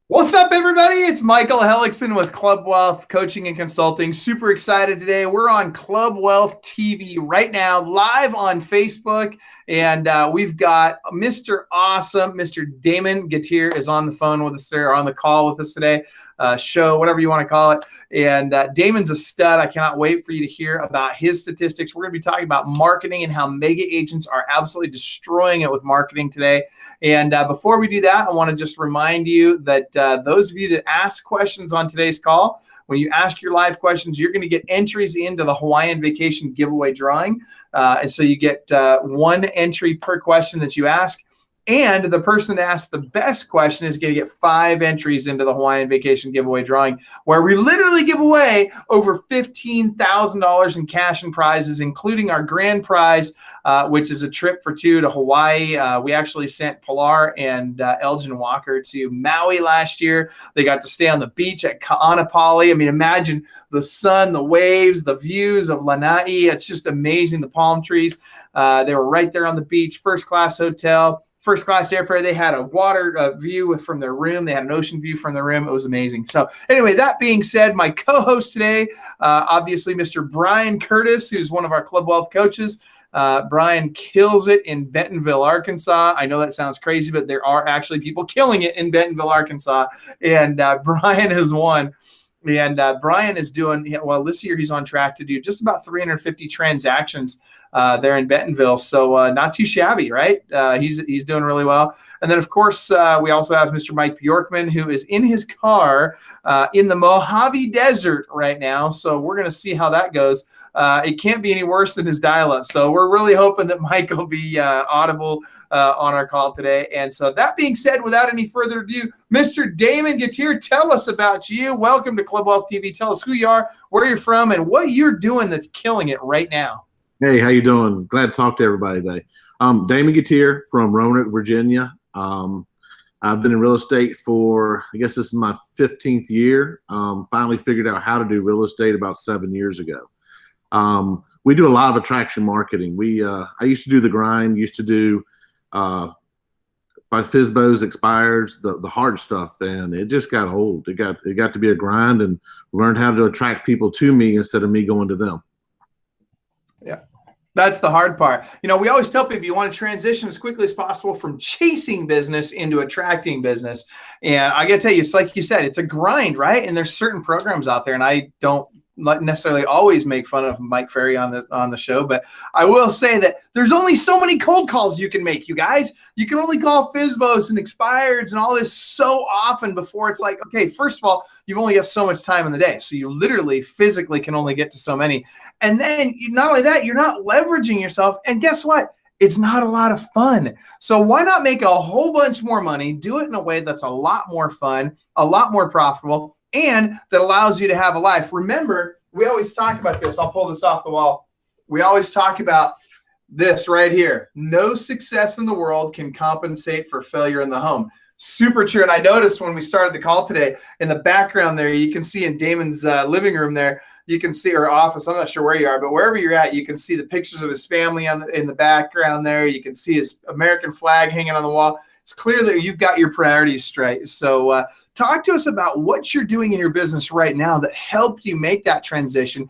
What's up, everybody? It's Michael Hellickson with Club Wealth Coaching and Consulting. Super excited today. We're on Club Wealth TV right now, live on Facebook, and we've got Mr. Awesome, Mr. Damon Gettier is on the phone with us there, on the call with us today, show, whatever you want to call it. And Damon's a stud. I cannot wait for you to hear about his statistics. We're going to be talking about marketing and how mega agents are absolutely destroying it with marketing today. And before we do that, I want to just remind you that those of you that ask questions on today's call, when you ask your live questions, you're going to get entries into the Hawaiian Vacation giveaway drawing. And so you get one entry per question that you ask. And the person that asks the best question is going to get 5 entries into the Hawaiian Vacation giveaway drawing, where we literally give away over $15,000 in cash and prizes, including our grand prize, which is a trip for 2 to Hawaii. We actually sent Pilar and Elgin Walker to Maui last year. They got to stay on the beach at Ka'anapali. I mean, imagine the sun, the waves, the views of Lanai. It's just amazing, the palm trees. They were right there on the beach, first-class hotel. First class airfare. They had a water view from their room. They had an ocean view from their room. It was amazing. So anyway, that being said, my co-host today, obviously Mr. Brian Curtis, who's one of our Club Wealth coaches. Brian kills it in Bentonville, Arkansas. I know that sounds crazy, but there are actually people killing it in Bentonville, Arkansas. And Brian has won. And Brian is doing, well, this year he's on track to do just about 350 transactions there in Bentonville. So not too shabby, right? He's doing really well. And then, of course, we also have Mr. Mike Bjorkman, who is in his car in the Mojave Desert right now. So we're going to see how that goes. It can't be any worse than his dial-up. So we're really hoping that Mike will be audible on our call today. And so that being said, without any further ado, Mr. Damon Gettier, tell us about you. Welcome to Club Wealth TV. Tell us who you are, where you're from, and what you're doing that's killing it right now. Hey, how you doing? Glad to talk to everybody today. Damon Gettier from Roanoke, Virginia. I've been in real estate for, I guess this is my 15th year. Finally figured out how to do real estate about 7 years ago. We do a lot of attraction marketing. I used to do the grind, used to do my FSBOs expires, the hard stuff, and it just got old. It got to be a grind, and learned how to attract people to me instead of me going to them. Yeah, that's the hard part. You know, we always tell people you want to transition as quickly as possible from chasing business into attracting business. And I got to tell you, it's like you said, it's a grind, right? And there's certain programs out there, and I don't necessarily always make fun of Mike Ferry on the show, but I will say that there's only so many cold calls you can make, you guys. You can only call FSBOs and expireds and all this so often before it's like, okay, first of all, you've only got so much time in the day. So you literally physically can only get to so many. And then not only that, you're not leveraging yourself. And guess what? It's not a lot of fun. So why not make a whole bunch more money, do it in a way that's a lot more fun, a lot more profitable, and that allows you to have a life. Remember, we always talk about this. I'll pull this off the wall. We always talk about this right here. No success in the world can compensate for failure in the home. Super true. And I noticed when we started the call today, in the background there, you can see in Damon's living room there, you can see her office. I'm not sure where you are, but wherever you're at, you can see the pictures of his family in the background there. You can see his American flag hanging on the wall. It's clear that you've got your priorities straight. So talk to us about what you're doing in your business right now that helped you make that transition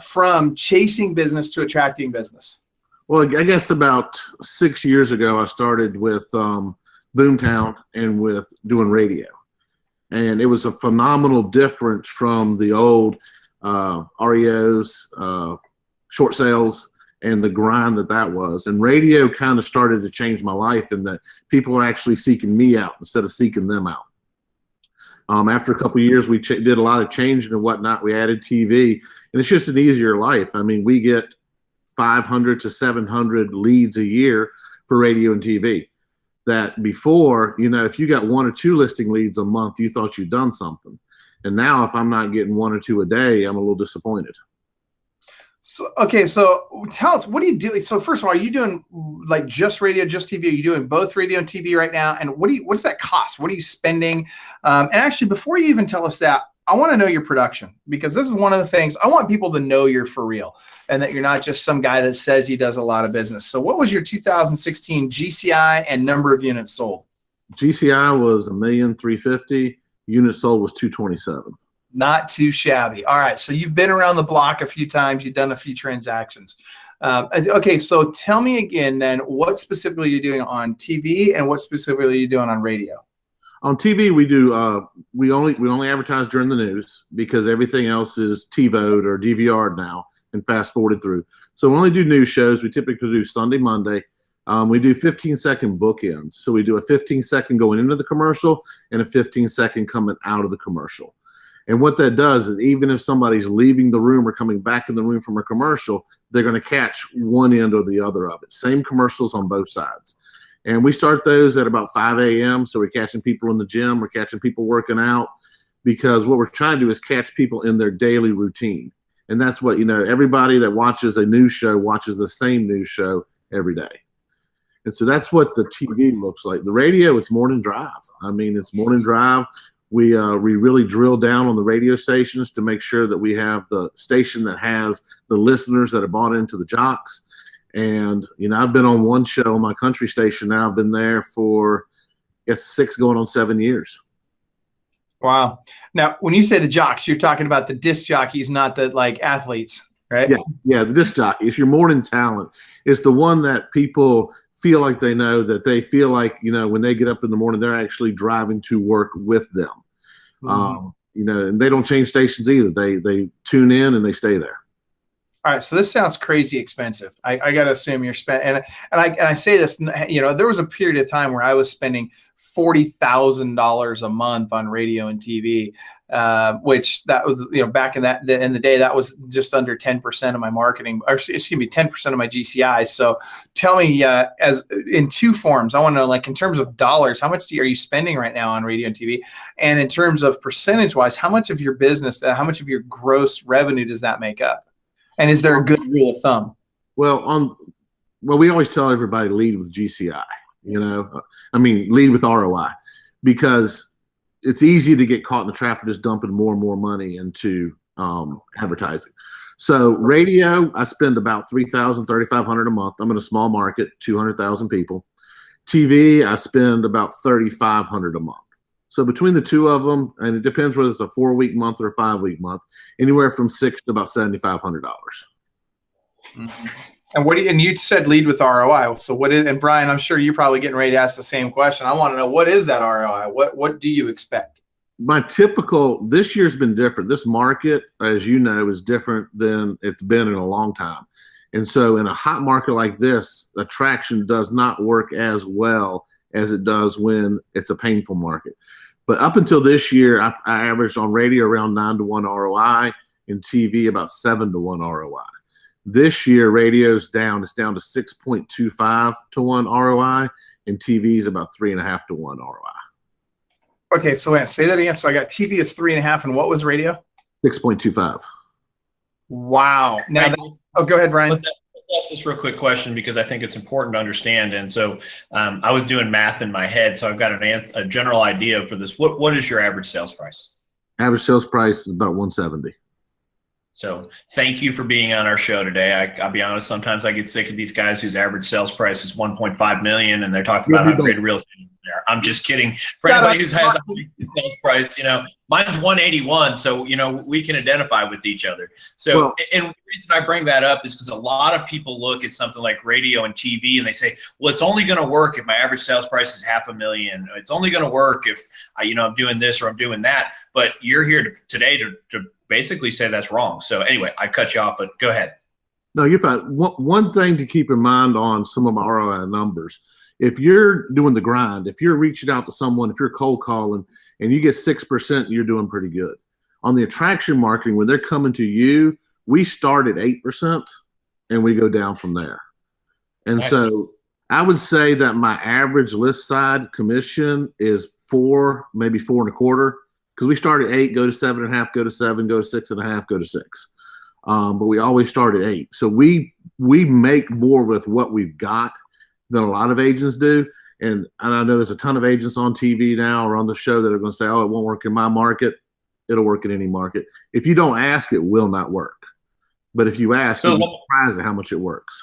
from chasing business to attracting business. Well, I guess about 6 years ago, I started with Boomtown and with doing radio. And it was a phenomenal difference from the old REOs, short sales, and the grind that was. And radio kind of started to change my life in that people are actually seeking me out instead of seeking them out. After a couple of years, we did a lot of changing and whatnot. We added TV, and it's just an easier life. I mean, we get 500 to 700 leads a year for radio and TV. That before, you know, if you got 1 or 2 listing leads a month, you thought you'd done something. And now if I'm not getting 1 or 2 a day, I'm a little disappointed. So, okay, so tell us, what do you do? So first of all, are you doing like just radio, just TV? Are you doing both radio and TV right now? And what does that cost? What are you spending? And actually, before you even tell us that, I want to know your production, because this is one of the things I want people to know you're for real and that you're not just some guy that says he does a lot of business. So what was your 2016 GCI and number of units sold? GCI was 1,350,000. Units sold was 227. Not too shabby. All right. So you've been around the block a few times. You've done a few transactions. Okay. So tell me again, then, what specifically are you doing on TV and what specifically are you doing on radio? On TV, we do we only advertise during the news because everything else is TiVo'd or DVR'd now and fast forwarded through. So we only do news shows. We typically do Sunday, Monday. We do 15-second bookends. So we do a 15-second going into the commercial and a 15-second coming out of the commercial. And what that does is even if somebody's leaving the room or coming back in the room from a commercial, they're going to catch one end or the other of it. Same commercials on both sides. And we start those at about 5 a.m. So we're catching people in the gym, we're catching people working out, because what we're trying to do is catch people in their daily routine. And that's what, everybody that watches a news show watches the same news show every day. And so that's what the TV looks like. The radio, it's morning drive. I mean, it's morning drive. We really drill down on the radio stations to make sure that we have the station that has the listeners that have bought into the jocks. And, I've been on one show on my country station now. I've been there for, 6 going on 7 years. Wow. Now, when you say the jocks, you're talking about the disc jockeys, not the athletes, right? Yeah, the disc jockey. It's your morning talent. It's the one that people feel like they know, that they feel like, when they get up in the morning, they're actually driving to work with them. Mm-hmm. And they don't change stations either. They tune in and they stay there. All right, so this sounds crazy expensive. I got to assume you're spending, and I say this, there was a period of time where I was spending $40,000 a month on radio and TV, which that was, back in the day, that was just under 10% of my marketing, or excuse me, 10% of my GCI. So tell me, as in two forms, I want to know, in terms of dollars, how much are you spending right now on radio and TV, and in terms of percentage-wise, how much of your business, how much of your gross revenue does that make up? And is there a good rule of thumb? Well, we always tell everybody lead with GCI, lead with ROI, because it's easy to get caught in the trap of just dumping more and more money into advertising. So radio, I spend about $3,000, $3,500 a month. I'm in a small market, 200,000 people. TV, I spend about $3,500 a month. So between the two of them, and it depends whether it's a 4-week month or a 5-week month, anywhere from $600 to about $7,500. Mm-hmm. And you said lead with ROI. So what is? And Brian, I'm sure you're probably getting ready to ask the same question. I want to know, what is that ROI? What do you expect? This year's been different. This market, as you know, is different than it's been in a long time. And so in a hot market like this, attraction does not work as well as it does when it's a painful market. But up until this year, I averaged on radio around 9-to-1 ROI, and TV about 7-to-1 ROI. This year, radio's down. It's down to 6.25-to-1 ROI, and TV's about 3.5-to-1 ROI. Okay, so say that again. So I got TV, it's 3.5, and what was radio? 6.25. Wow. Now, go ahead, Brian. Let's just real quick question, because I think it's important to understand. And so I was doing math in my head, so I've got a general idea for this. What is your average sales price? Average sales price is about $170. So thank you for being on our show today. I'll be honest, sometimes I get sick of these guys whose average sales price is $1.5 million, and they're talking about how great real estate is there. I'm just kidding. For anybody who has a sales price, mine's 181, so we can identify with each other. So, and the reason I bring that up is because a lot of people look at something like radio and TV and they say, well, it's only going to work if my average sales price is $500,000. It's only going to work if I'm doing this or I'm doing that. But you're here today to basically say that's wrong. So anyway, I cut you off, but go ahead. No, you're fine. One thing to keep in mind on some of my ROI numbers, if you're doing the grind, if you're reaching out to someone, if you're cold calling and you get 6%, you're doing pretty good. On the attraction marketing, when they're coming to you, we start at 8% and we go down from there. And nice. So I would say that my average list side commission is 4, maybe 4.25, because we start at 8, go to 7.5, go to 7, go to 6.5, go to 6. But we always start at 8. So we make more with what we've got than a lot of agents do. And I know there's a ton of agents on TV now or on the show that are going to say, oh, it won't work in my market. It'll work in any market. If you don't ask, it will not work. But if you ask, you'll be surprised at how much it works.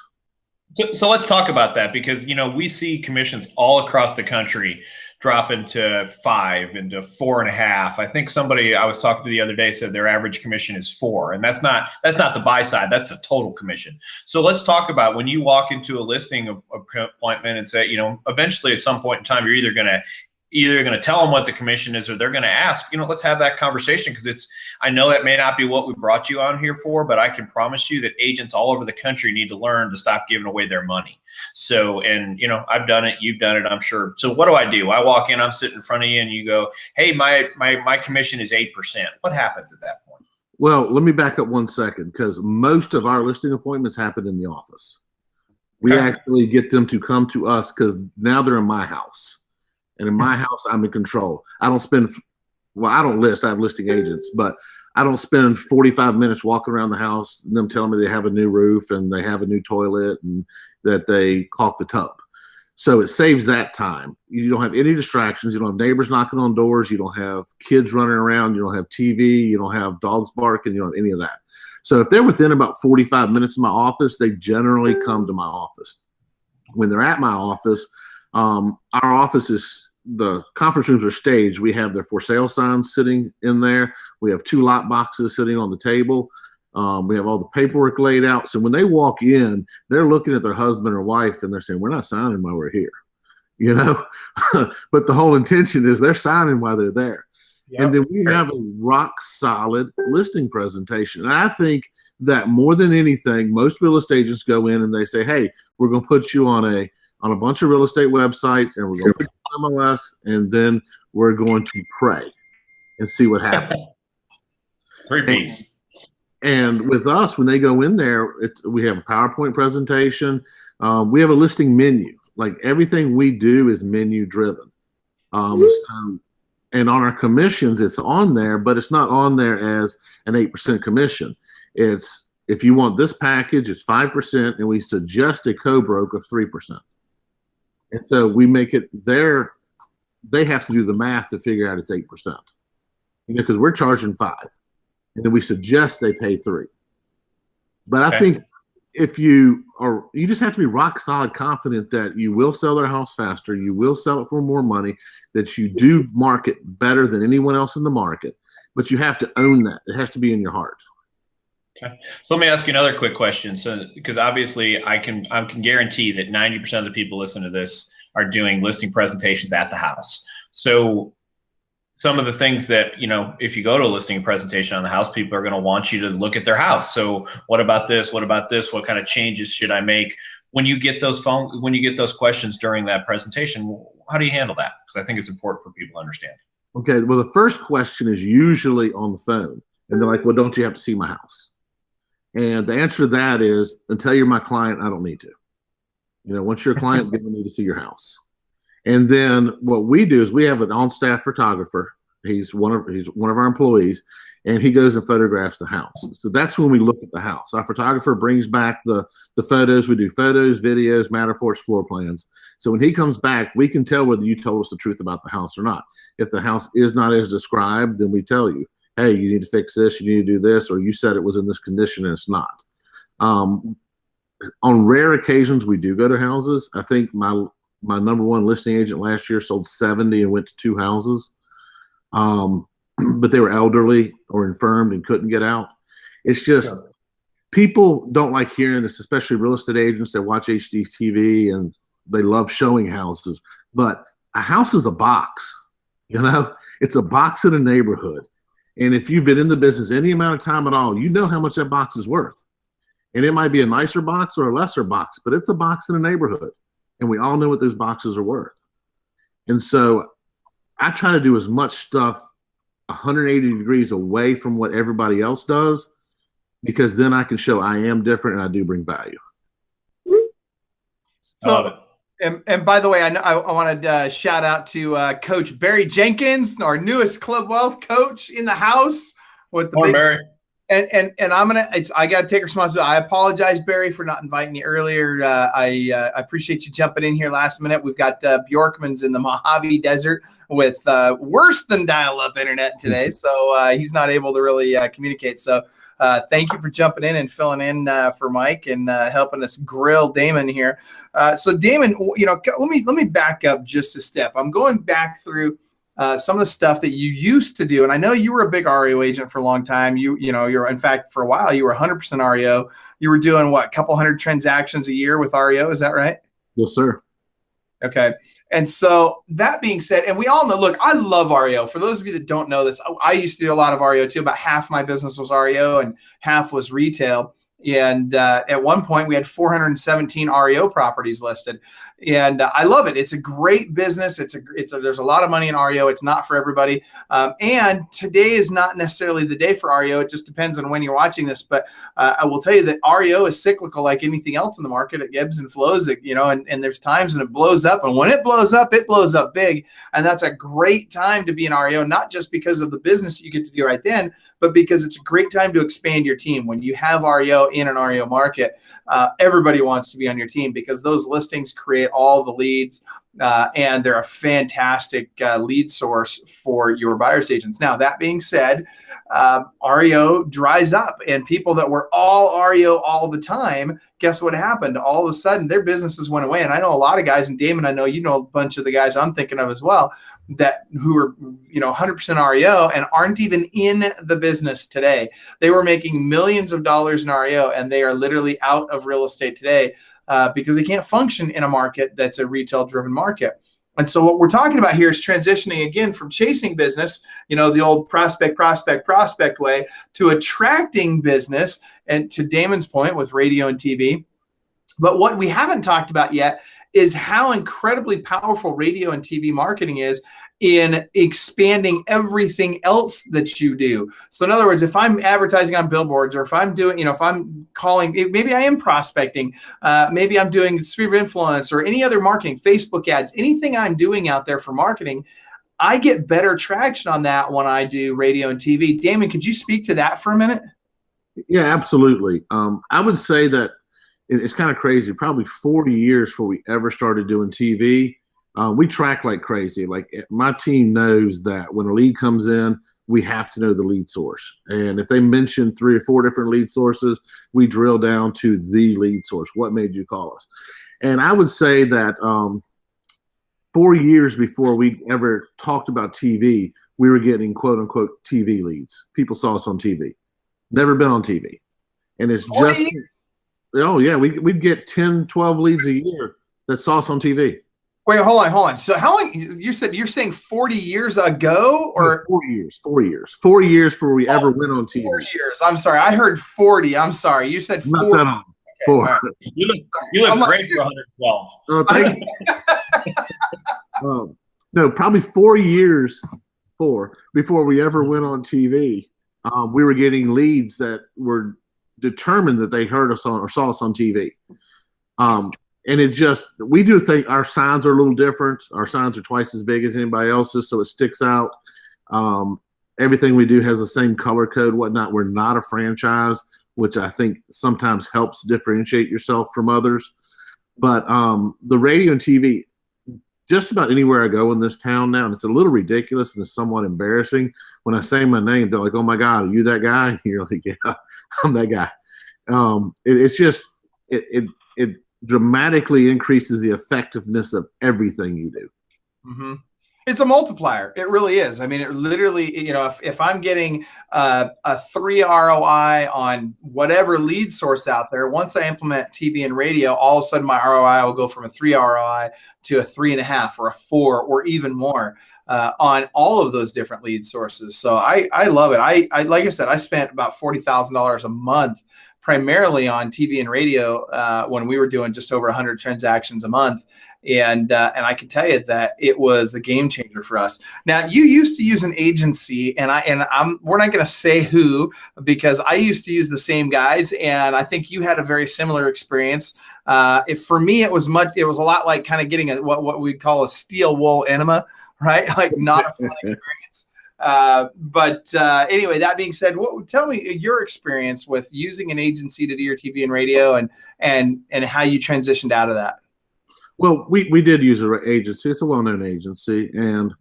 So let's talk about that, because we see commissions all across the country dropping to 5 into 4.5. I think somebody I was talking to the other day said their average commission is 4, and that's not the buy side. That's the total commission. So let's talk about when you walk into a listing appointment and say, eventually at some point in time, you're either going to tell them what the commission is, or they're going to ask, let's have that conversation, because I know that may not be what we brought you on here for, but I can promise you that agents all over the country need to learn to stop giving away their money. So, and I've done it, you've done it, I'm sure. So what do? I walk in, I'm sitting in front of you, and you go, hey, my commission is 8%. What happens at that point? Well, let me back up 1 second, because most of our listing appointments happen in the office. We actually get them to come to us because now they're in my house. And in my house, I'm in control. I don't list, I have listing agents, but I don't spend 45 minutes walking around the house and them telling me they have a new roof and they have a new toilet and that they caulk the tub. So it saves that time. You don't have any distractions. You don't have neighbors knocking on doors. You don't have kids running around. You don't have TV. You don't have dogs barking. You don't have any of that. So if they're within about 45 minutes of my office, they generally come to my office. When they're at my office, our office is, the conference rooms are staged. We have their for sale signs sitting in there. We have 2 lot boxes sitting on the table. We have all the paperwork laid out. So when they walk in, they're looking at their husband or wife and they're saying, we're not signing while we're here, but the whole intention is they're signing while they're there. Yep. And then we have a rock solid listing presentation. And I think that more than anything, most real estate agents go in and they say, hey, we're going to put you on a bunch of real estate websites, and we're going to put you on MLS, and then we're going to pray and see what happens. 3 P's. And with us, when they go in there, we have a PowerPoint presentation. We have a listing menu. Like everything we do is menu driven. And on our commissions, it's on there, but it's not on there as an 8% commission. It's, if you want this package, it's 5%, and we suggest a co-broke of 3%. And so we make it there. They have to do the math to figure out it's 8%, because we're charging 5%, and then we suggest they pay 3%. But I think if you just have to be rock solid confident that you will sell their house faster, you will sell it for more money, that you do market better than anyone else in the market, but you have to own that. It has to be in your heart. Okay. So let me ask you another quick question. So, because obviously I can guarantee that 90% of the people listening to this are doing listing presentations at the house. So some of the things that, if you go to a listing presentation on the house, people are going to want you to look at their house. So what about this? What about this? What kind of changes should I make? When you get those questions during that presentation, how do you handle that? Because I think it's important for people to understand. Okay. Well, the first question is usually on the phone, and they're like, well, don't you have to see my house? And the answer to that is, until you're my client, I don't need to. Once you're a client, we don't need to see your house. And then what we do is we have an on-staff photographer. He's one of our employees, and he goes and photographs the house. So that's when we look at the house. Our photographer brings back the photos. We do photos, videos, Matterports, floor plans. So when he comes back, we can tell whether you told us the truth about the house or not. If the house is not as described, then we tell you, hey, you need to fix this, you need to do this, or you said it was in this condition and it's not. On rare occasions, we do go to houses. I think my number one listing agent last year sold 70 and went to 2 houses. But they were elderly or infirmed and couldn't get out. It's just, people don't like hearing this, especially real estate agents that watch HGTV and they love showing houses. But a house is a box, it's a box in a neighborhood. And if you've been in the business any amount of time at all, you know how much that box is worth. And it might be a nicer box or a lesser box, but it's a box in a neighborhood. And we all know what those boxes are worth. And so I try to do as much stuff 180 degrees away from what everybody else does, because then I can show I am different and I do bring value. So, and by the way, I wanted to shout out to Coach Barry Jenkins, our newest Club Wealth coach in the house. With the Barry. And I got to take responsibility. I apologize, Barry, for not inviting you earlier. I appreciate you jumping in here last minute. We've got Bjorkman's in the Mojave Desert with worse than dial-up internet today, so he's not able to really communicate. So thank you for jumping in and filling in for Mike and helping us grill Damon here. So Damon, let me back up just a step. I'm going back through some of the stuff that you used to do. And I know you were a big REO agent for a long time. You're in fact, for a while, you were 100% REO. You were doing what, a couple hundred transactions a year with REO. Is that right? Yes, sir. Okay. And so that being said, and we all know, look, I love REO. For those of you that don't know this, I used to do a lot of REO too. About half my business was REO and half was retail. And at one point we had 417 REO properties listed, and I love it. It's a great business. There's a lot of money in REO. It's not for everybody. And today is not necessarily the day for REO. It just depends on when you're watching this. But I will tell you that REO is cyclical, like anything else in the market. It ebbs and flows, and there's times when it blows up, and when it blows up big. And that's a great time to be in REO, not just because of the business you get to do right then, but because it's a great time to expand your team. When you have REO in an REO market, everybody wants to be on your team because those listings create all the leads, and they're a fantastic lead source for your buyer's agents. Now, that being said, REO dries up, and people that were all REO all the time, guess what happened? All of a sudden, their businesses went away. And I know a lot of guys, and Damon, I know you know a bunch of the guys I'm thinking of as well, who are 100% REO and aren't even in the business today. They were making millions of dollars in REO, and they are literally out of real estate today because they can't function in a market that's a retail-driven market. And so what we're talking about here is transitioning again from chasing business, the old prospect way, to attracting business, and to Damon's point with radio and TV. But what we haven't talked about yet is how incredibly powerful radio and TV marketing is in expanding everything else that you do. So in other words, if I'm advertising on billboards, or if I'm doing, if I'm calling, maybe I am prospecting, maybe I'm doing sphere of influence or any other marketing, Facebook ads, anything I'm doing out there for marketing, I get better traction on that when I do radio and TV. Damon, could you speak to that for a minute? Yeah, absolutely. I would say that it's kind of crazy. Probably 40 years before we ever started doing TV. We track like crazy. Like, my team knows that when a lead comes in, we have to know the lead source. And if they mention 3 or 4 different lead sources, we drill down to the lead source. What made you call us? And I would say that 4 years before we ever talked about TV, we were getting quote unquote TV leads. People saw us on TV. Never been on TV. And it's just, oh yeah, we'd get 10, 12 leads a year that saw us on TV. Wait, hold on. So how long, you're saying 40 years ago, or 4 years? 4 years. 4 years before we ever went on TV. 4 years. I'm sorry. I heard 40. I'm sorry. You said 40. Not that long. Okay, 4. right. You look great for 112. Oh, thank you. No, probably 4 years before we ever went on TV. We were getting leads that were determined that they heard us on or saw us on TV. And it just, we do think our signs are a little different. Our signs are twice as big as anybody else's, so it sticks out. Everything we do has the same color code, whatnot. We're not a franchise, which I think sometimes helps differentiate yourself from others. But the radio and TV, just about anywhere I go in this town now, and it's a little ridiculous and it's somewhat embarrassing. When I say my name, they're like, "Oh my God, are you that guy?" And you're like, "Yeah, I'm that guy." It's just, it dramatically increases the effectiveness of everything you do. Mm-hmm. It's a multiplier. It really is. I mean, it literally, if I'm getting a 3 ROI on whatever lead source out there, once I implement TV and radio, all of a sudden my ROI will go from a 3 ROI to a 3.5 or a 4 or even more on all of those different lead sources. So I love it. I like I said, I spent about $40,000 a month primarily on TV and radio when we were doing just over 100 transactions a month. And I can tell you that it was a game changer for us. Now, you used to use an agency, and we're not going to say who, because I used to use the same guys, and I think you had a very similar experience. For me, it was a lot like kind of getting what we'd call a steel wool enema, right? Like not a fun experience. Anyway, that being said, tell me your experience with using an agency to do your TV and radio, and how you transitioned out of that. Well, we did use an agency. It's a well-known agency, and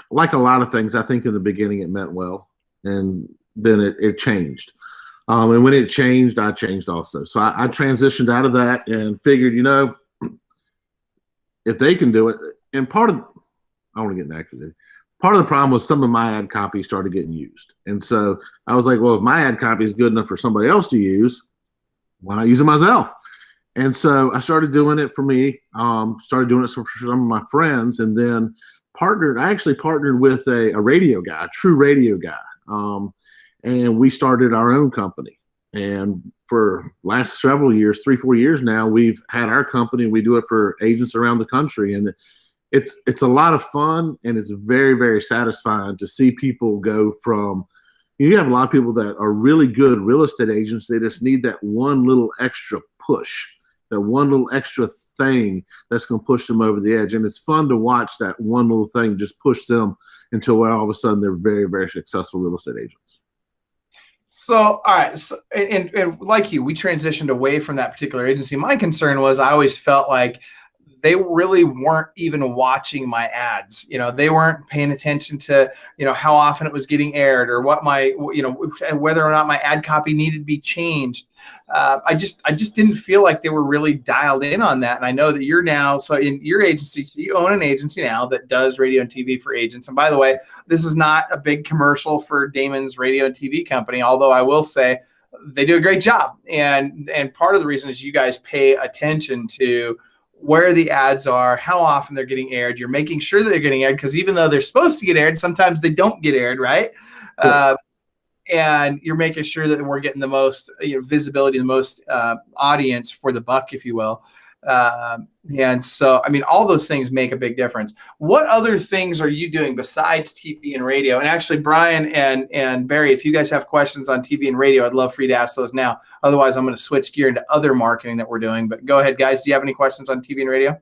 like a lot of things, I think in the beginning it meant well, and then it changed. And when it changed, I changed also. So I transitioned out of that and figured, if they can do it, and I want to get negative. Part of the problem was some of my ad copy started getting used. And so I was like, well, if my ad copy is good enough for somebody else to use, why not use it myself? And so I started doing it for me, started doing it for some of my friends, and then I actually partnered with a radio guy, a true radio guy. And we started our own company. And for last several years, 3-4 years now, we've had our company. We do it for agents around the country. And it's a lot of fun, and it's very, very satisfying to see people go from, you have a lot of people that are really good real estate agents. They just need that one little extra push, that one little extra thing that's going to push them over the edge. And it's fun to watch that one little thing just push them until all of a sudden they're very, very successful real estate agents. So, all right. So, and like you, we transitioned away from that particular agency. My concern was I always felt like they really weren't even watching my ads. They weren't paying attention to, how often it was getting aired, or what whether or not my ad copy needed to be changed. I just didn't feel like they were really dialed in on that. And I know that you're now, so in your agency, so you own an agency now that does radio and TV for agents. And by the way, this is not a big commercial for Damon's radio and TV company, although I will say they do a great job. And part of the reason is you guys pay attention to where the ads are, how often they're getting aired. You're making sure that they're getting aired, because even though they're supposed to get aired, sometimes they don't get aired, right? Cool. And you're making sure that we're getting the most visibility, the most audience for the buck, if you will. And so, all those things make a big difference. What other things are you doing besides TV and radio? And actually, Brian and Barry, if you guys have questions on TV and radio, I'd love for you to ask those now. Otherwise, I'm going to switch gear into other marketing that we're doing. But go ahead, guys. Do you have any questions on TV and radio?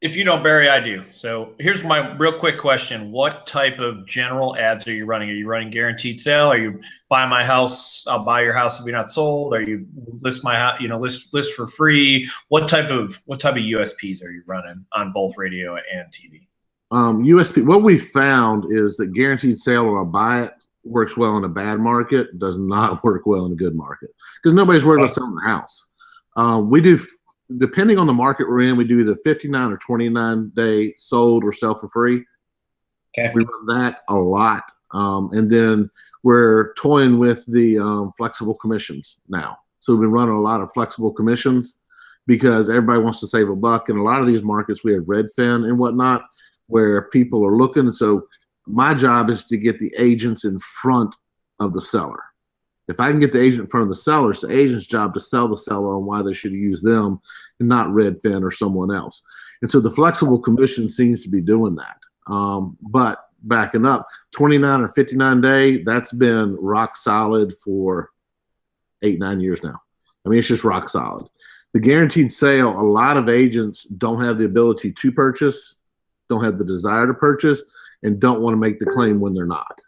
If you don't, Barry, I do. So here's my real quick question. What type of general ads are you running? Are you running guaranteed sale? Are you buy my house, I'll buy your house if you're not sold? Are you list my house, list for free? What type of USPs are you running on both radio and TV? USP, what we found is that guaranteed sale or a buy it works well in a bad market, does not work well in a good market, because nobody's worried about selling the house. We do, depending on the market we're in, we do either 59 or 29 day sold or sell for free. Okay. We run that a lot. And then we're toying with the flexible commissions now. So we've been running a lot of flexible commissions because everybody wants to save a buck. In a lot of these markets, we have Redfin and whatnot where people are looking. So my job is to get the agents in front of the seller. If I can get the agent in front of the seller, it's the agent's job to sell the seller on why they should use them and not Redfin or someone else. And so the flexible commission seems to be doing that. But backing up, 29 or 59 day, that's been rock solid for 8-9 years now. It's just rock solid. The guaranteed sale, a lot of agents don't have the ability to purchase, don't have the desire to purchase, and don't want to make the claim when they're not.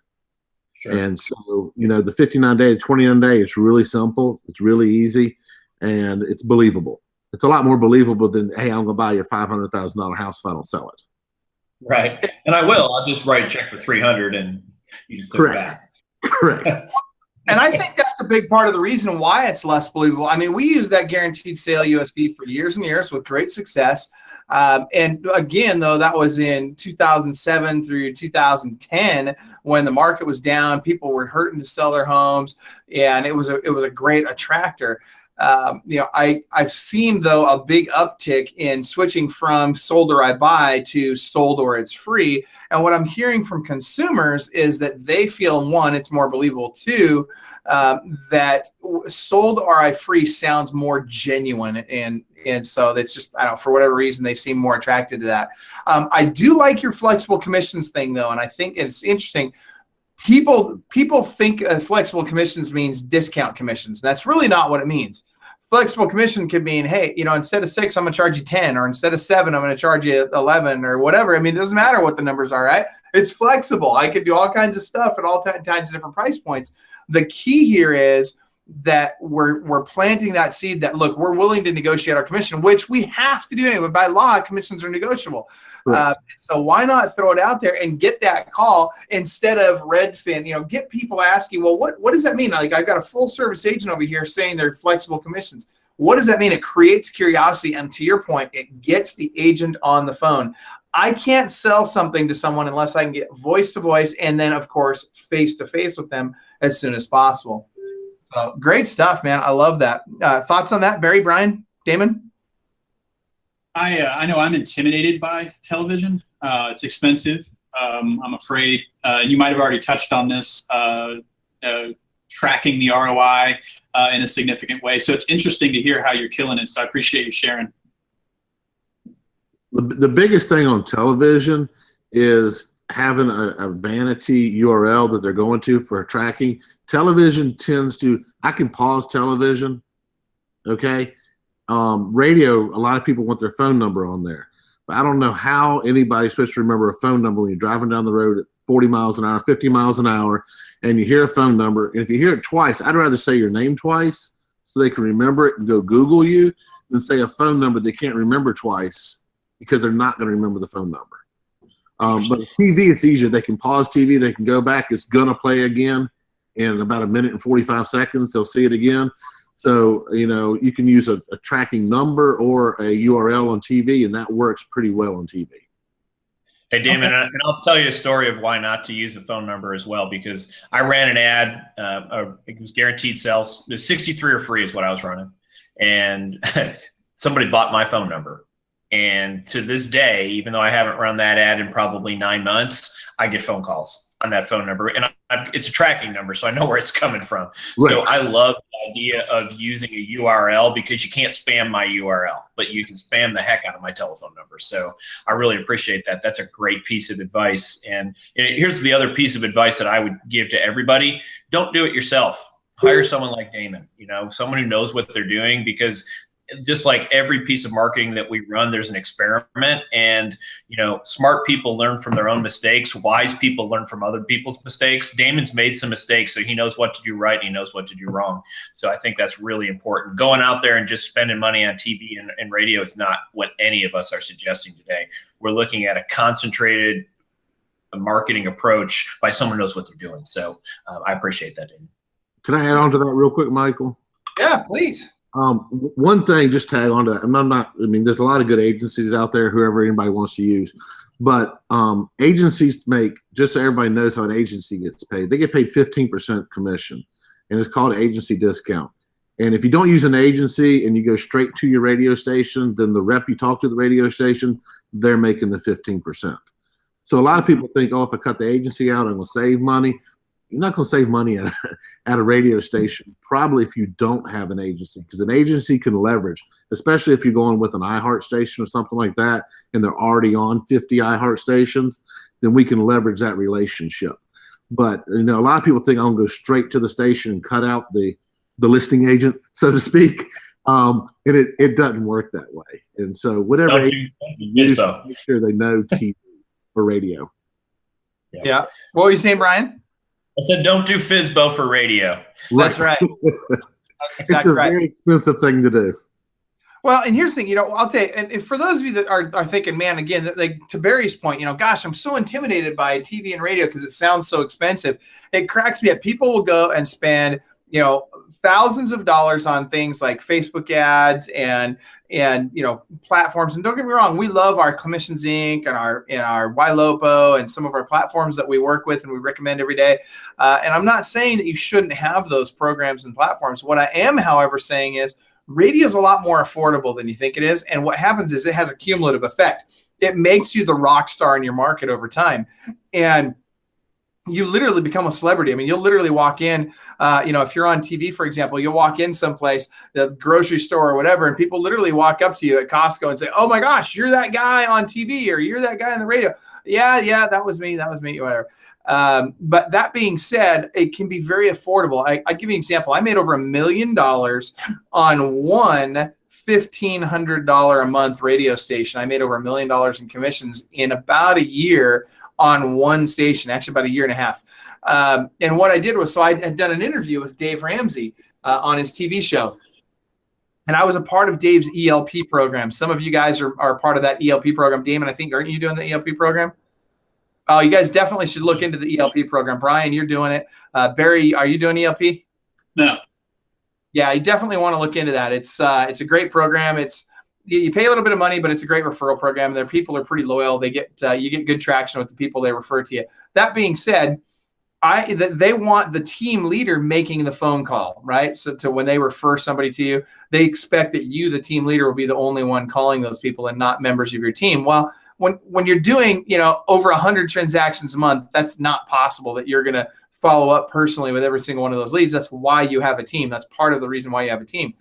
Sure. And so, the 59 day, 29 day, it's really simple. It's really easy, and it's believable. It's a lot more believable than, hey, I'm going to buy your $500,000 house if I don't sell it. Right. And I will. I'll just write a check for $300 and you just go back. Correct. And I think that's a big part of the reason why it's less believable. We use that guaranteed sale USP for years and years with great success. And again, though, that was in 2007 through 2010 when the market was down. People were hurting to sell their homes, and it was a great attractor. I've seen, though, a big uptick in switching from sold or I buy to sold or it's free. And what I'm hearing from consumers is that they feel, one, it's more believable, two, that sold or I free sounds more genuine. And so that's just, for whatever reason, they seem more attracted to that. I do like your flexible commissions thing, though, and I think it's interesting. People think flexible commissions means discount commissions. That's really not what it means. Flexible commission could mean, hey, instead of 6, I'm going to charge you 10, or instead of 7, I'm going to charge you 11, or whatever. I mean, it doesn't matter what the numbers are, right? It's flexible. I could do all kinds of stuff at all kinds of different price points. The key here is that we're planting that seed that, look, we're willing to negotiate our commission, which we have to do anyway. By law, commissions are negotiable. Right. So why not throw it out there and get that call instead of Redfin? Get people asking, well, what does that mean? Like, I've got a full service agent over here saying they're flexible commissions. What does that mean? It creates curiosity. And to your point, it gets the agent on the phone. I can't sell something to someone unless I can get voice to voice and then, of course, face to face with them as soon as possible. So great stuff, man. I love that. Thoughts on that, Barry, Brian, Damon? I know I'm intimidated by television. It's expensive. I'm afraid you might have already touched on this, tracking the ROI in a significant way. So it's interesting to hear how you're killing it. So I appreciate you sharing. The biggest thing on television is having a vanity URL that they're going to for tracking. Television tends to, I can pause television, okay? Radio, a lot of people want their phone number on there. But I don't know how anybody's supposed to remember a phone number when you're driving down the road at 40 miles an hour, 50 miles an hour, and you hear a phone number. And if you hear it twice, I'd rather say your name twice so they can remember it and go Google you than say a phone number they can't remember twice because they're not going to remember the phone number. But TV, it's easier. They can pause TV. They can go back. It's going to play again in about 1 minute and 45 seconds. They'll see it again. So, you can use a tracking number or a URL on TV, and that works pretty well on TV. Hey, Damon, and I'll tell you a story of why not to use a phone number as well, because I ran an ad. It was guaranteed sales. The 63 or free is what I was running. And somebody bought my phone number. And to this day, even though I haven't run that ad in probably 9 months, I get phone calls on that phone number. And it's a tracking number, so I know where it's coming from. Right. So I love the idea of using a URL because you can't spam my URL, but you can spam the heck out of my telephone number. So I really appreciate that. That's a great piece of advice. And here's the other piece of advice that I would give to everybody. Don't do it yourself. Hire someone like Damon, someone who knows what they're doing, because just like every piece of marketing that we run, there's an experiment, and smart people learn from their own mistakes. Wise people learn from other people's mistakes. Damon's made some mistakes, so he knows what to do right and he knows what to do wrong. So I think that's really important. Going out there and just spending money on TV and radio is not what any of us are suggesting today. We're looking at a concentrated marketing approach by someone who knows what they're doing. So I appreciate that, Damon. Can I add on to that real quick, Michael? Yeah, please. One thing, just tag on to that. There's a lot of good agencies out there, whoever anybody wants to use, but agencies make, just so everybody knows how an agency gets paid, they get paid 15% commission, and it's called agency discount. And if you don't use an agency and you go straight to your radio station, then the rep you talk to the radio station, they're making the 15%. So a lot of people think, oh, if I cut the agency out, I'm going to save money. You're not going to save money at a radio station, probably if you don't have an agency, because an agency can leverage, especially if you're going with an iHeart station or something like that, and they're already on 50 iHeart stations, then we can leverage that relationship. But, a lot of people think I'm going to go straight to the station and cut out the listing agent, so to speak. And it doesn't work that way. And so whatever agency you use, make sure they know TV or radio. Yeah. What were you saying, Brian? I said, don't do FSBO for radio. That's right. That's exactly it's a very expensive thing to do. Well, and here's the thing, I'll tell you, and for those of you that are thinking, man, again, that, like, to Barry's point, gosh, I'm so intimidated by TV and radio because it sounds so expensive. It cracks me up. People will go and spend, thousands of dollars on things like Facebook ads and platforms. And don't get me wrong, we love our Commissions Inc. and our YLOPO and some of our platforms that we work with and we recommend every day. And I'm not saying that you shouldn't have those programs and platforms. What I am, however, saying is radio is a lot more affordable than you think it is. And what happens is it has a cumulative effect. It makes you the rock star in your market over time. And you literally become a celebrity. You'll literally walk in, if you're on TV, for example, you'll walk in someplace, the grocery store or whatever, and people literally walk up to you at Costco and say, oh my gosh, you're that guy on TV, or you're that guy on the radio. Yeah, that was me. Whatever. But that being said, it can be very affordable. I give you an example. I made over $1 million on one $1,500 a month radio station. I made over $1 million in commissions in about a year on one station, actually about a year and a half. And what I did was, so I had done an interview with Dave Ramsey on his TV show. And I was a part of Dave's ELP program. Some of you guys are part of that ELP program. Damon, I think, aren't you doing the ELP program? Oh, you guys definitely should look into the ELP program. Brian, you're doing it. Barry, are you doing ELP? No. Yeah, you definitely want to look into that. It's a great program. You pay a little bit of money, but it's a great referral program. Their people are pretty loyal. You get good traction with the people they refer to you. That being said, they want the team leader making the phone call, right? So when they refer somebody to you, they expect that you, the team leader, will be the only one calling those people and not members of your team. Well, when you're doing, over 100 transactions a month, that's not possible that you're going to follow up personally with every single one of those leads. That's why you have a team. That's part of the reason why you have a team.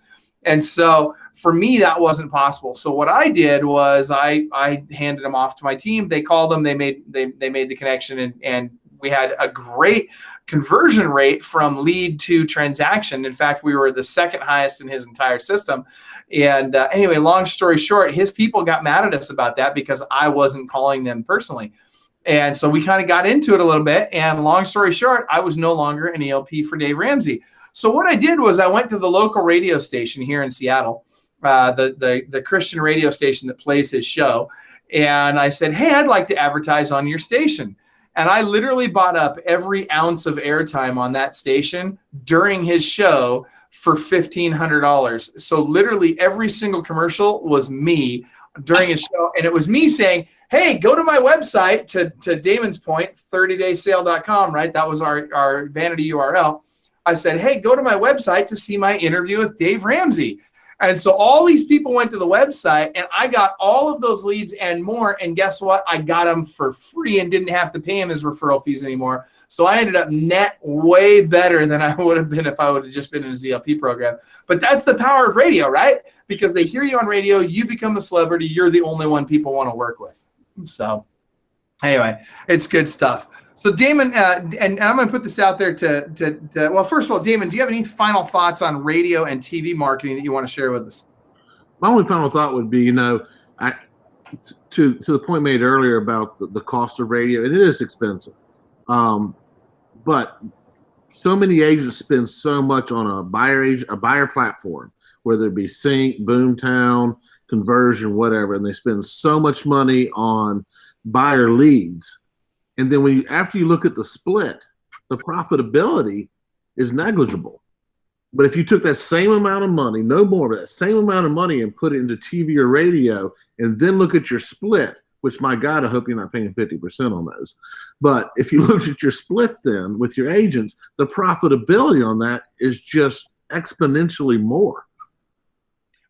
And so for me, that wasn't possible. So what I did was I handed them off to my team. They called them, they made the connection, and we had a great conversion rate from lead to transaction. In fact, we were the second highest in his entire system. And anyway, long story short, his people got mad at us about that because I wasn't calling them personally. And so we kind of got into it a little bit. And long story short, I was no longer an ELP for Dave Ramsey. So what I did was I went to the local radio station here in Seattle, the Christian radio station that plays his show. And I said, hey, I'd like to advertise on your station. And I literally bought up every ounce of airtime on that station during his show for $1,500. So literally every single commercial was me during his show. And it was me saying, hey, go to my website, to Damon's point, 30daysale.com, right? That was our vanity URL. I said, hey, go to my website to see my interview with Dave Ramsey. And so all these people went to the website, and I got all of those leads and more. And guess what? I got them for free and didn't have to pay him his referral fees anymore. So I ended up net way better than I would have been if I would have just been in a ZLP program. But that's the power of radio, right? Because they hear you on radio, you become the celebrity, you're the only one people want to work with. So anyway, it's good stuff. So Damon, and I'm going to put this out there well, first of all, Damon, do you have any final thoughts on radio and TV marketing that you want to share with us? My only final thought would be, to the point made earlier about the cost of radio, and it is expensive. But so many agents spend so much on a buyer platform, whether it be Sync, Boomtown, Conversion, whatever, and they spend so much money on buyer leads. And then after you look at the split, the profitability is negligible. But if you took that same amount of money, no more, but that same amount of money, and put it into TV or radio, and then look at your split, which, my God, I hope you're not paying 50% on those. But if you looked at your split then with your agents, the profitability on that is just exponentially more.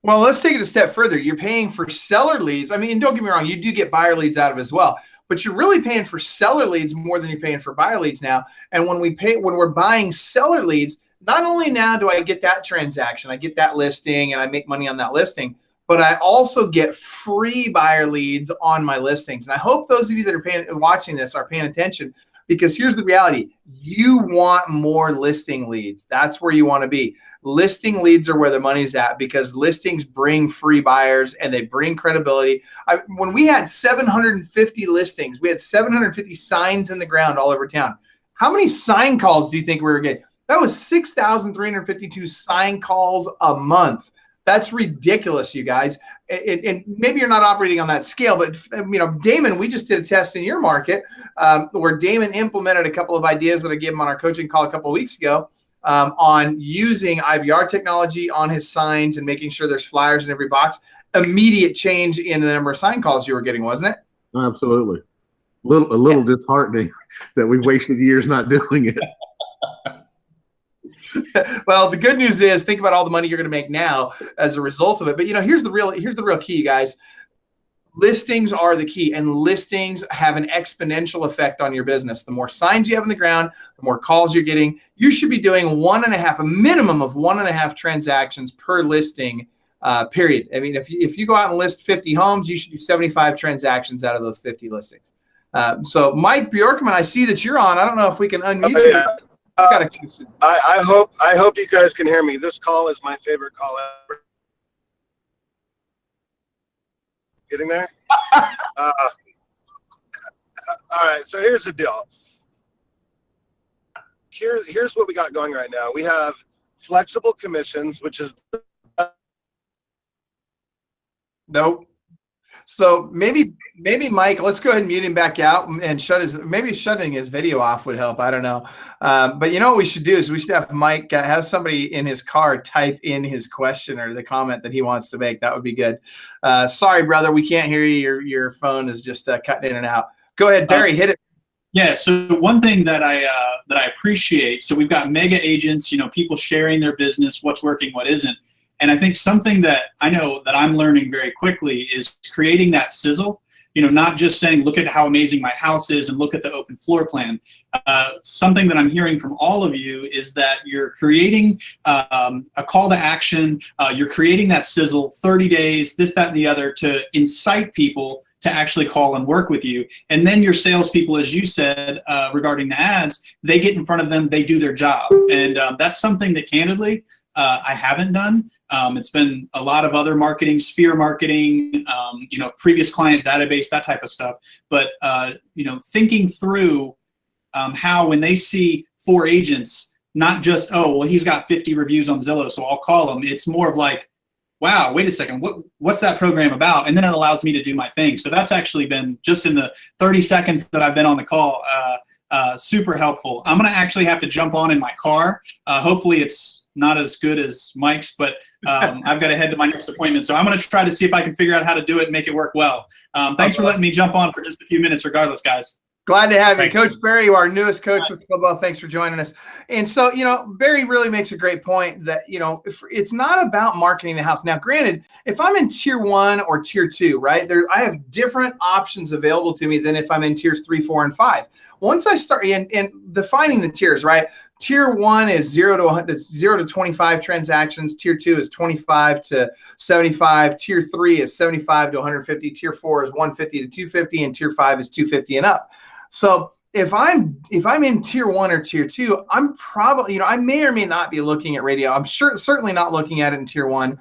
Well, let's take it a step further. You're paying for seller leads. I mean, don't get me wrong, you do get buyer leads out of it as well. But you're really paying for seller leads more than you're paying for buyer leads now. And when we're buying seller leads, not only now do I get that transaction, I get that listing and I make money on that listing, but I also get free buyer leads on my listings. And I hope those of you that are watching this are paying attention, because here's the reality. You want more listing leads. That's where you want to be. Listing leads are where the money's at, because listings bring free buyers and they bring credibility. When we had 750 listings, we had 750 signs in the ground all over town. How many sign calls do you think we were getting? That was 6,352 sign calls a month. That's ridiculous, you guys. And maybe you're not operating on that scale, but Damon, we just did a test in your market where Damon implemented a couple of ideas that I gave him on our coaching call a couple of weeks ago. On using IVR technology on his signs and making sure there's flyers in every box. Immediate change in the number of sign calls you were getting, wasn't it? Absolutely. A little disheartening that we wasted years not doing it. Well, the good news is, think about all the money you're going to make now as a result of it. But here's the real key, guys. Listings are the key, and listings have an exponential effect on your business. The more signs you have in the ground, the more calls you're getting. You should be doing a minimum of 1.5 transactions per listing, period. I mean, if you go out and list 50 homes, you should do 75 transactions out of those 50 listings. So Mike Bjorkman, I see that you're on. I don't know if we can unmute Oh, yeah. you. Got a question. I hope you guys can hear me. This call is my favorite call ever. Getting there? All right, so here's the deal. Here's what we got going right now. We have flexible commissions, which is Nope. So maybe Mike, let's go ahead and mute him back out and maybe shutting his video off would help. I don't know. But you know what we should do is we should have Mike have somebody in his car type in his question or the comment that he wants to make. That would be good. Sorry, brother, we can't hear you. Your phone is just cutting in and out. Go ahead, Barry, hit it. Yeah, so one thing that I appreciate, so we've got mega agents, people sharing their business, what's working, what isn't. And I think something that I know that I'm learning very quickly is creating that sizzle, not just saying, look at how amazing my house is and look at the open floor plan. Something that I'm hearing from all of you is that you're creating a call to action. You're creating that sizzle, 30 days, this, that, and the other, to incite people to actually call and work with you. And then your salespeople, as you said, regarding the ads, they get in front of them, they do their job. And that's something that candidly, I haven't done. It's been a lot of other marketing, sphere marketing, previous client database, that type of stuff. But, thinking through how when they see 4 agents, not just, oh, well, he's got 50 reviews on Zillow, so I'll call him. It's more of like, wow, wait a second, what's that program about? And then it allows me to do my thing. So that's actually been, just in the 30 seconds that I've been on the call, super helpful. I'm going to actually have to jump on in my car. Hopefully it's not as good as Mike's, but I've got to head to my next appointment. So I'm going to try to see if I can figure out how to do it and make it work well. Thanks for letting me jump on for just a few minutes regardless, guys. Glad to have you. Coach Barry, our newest coach with Club Wealth. Thanks for joining us. And so, Barry really makes a great point that, it's not about marketing the house. Now, granted, if I'm in tier 1 or tier 2, right, I have different options available to me than if I'm in tiers 3, 4, and 5. Once I start and defining the tiers, right, tier 1 is 0 to 25 transactions. Tier 2 is 25 to 75. Tier 3 is 75 to 150. Tier 4 is 150 to 250, and tier 5 is 250 and up. So if I'm in tier 1 or tier 2, I'm probably, I may or may not be looking at radio. I'm certainly not looking at it in tier 1.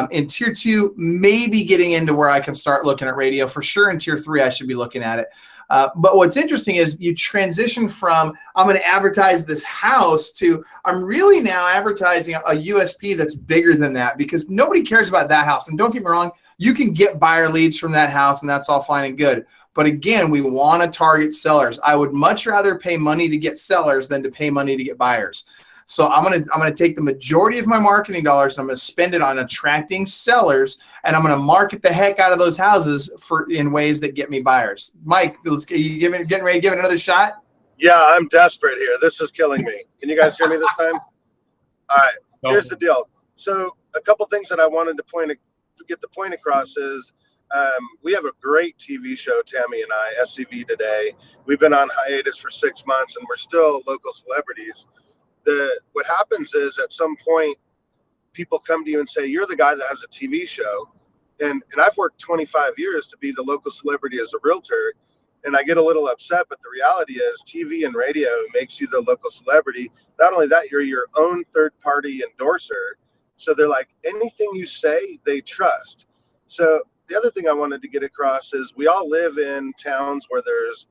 In tier 2, maybe getting into where I can start looking at radio. For sure in tier 3, I should be looking at it. But what's interesting is you transition from, I'm going to advertise this house, to I'm really now advertising a USP that's bigger than that, because nobody cares about that house. And don't get me wrong, you can get buyer leads from that house, and that's all fine and good. But again, we want to target sellers. I would much rather pay money to get sellers than to pay money to get buyers. So I'm gonna take the majority of my marketing dollars, and I'm gonna spend it on attracting sellers, and I'm gonna market the heck out of those houses in ways that get me buyers. Mike, you getting ready to give it another shot? Yeah, I'm desperate here. This is killing me. Can you guys hear me this time? All right, here's the deal. So a couple things that I wanted to get the point across is, we have a great TV show, Tammy and I, SCV Today. We've been on hiatus for 6 months, and we're still local celebrities. What happens is, at some point, people come to you and say, you're the guy that has a TV show. And I've worked 25 years to be the local celebrity as a realtor. And I get a little upset, but the reality is TV and radio makes you the local celebrity. Not only that, you're your own third-party endorser. So they're like, anything you say, they trust. So the other thing I wanted to get across is, we all live in towns where there's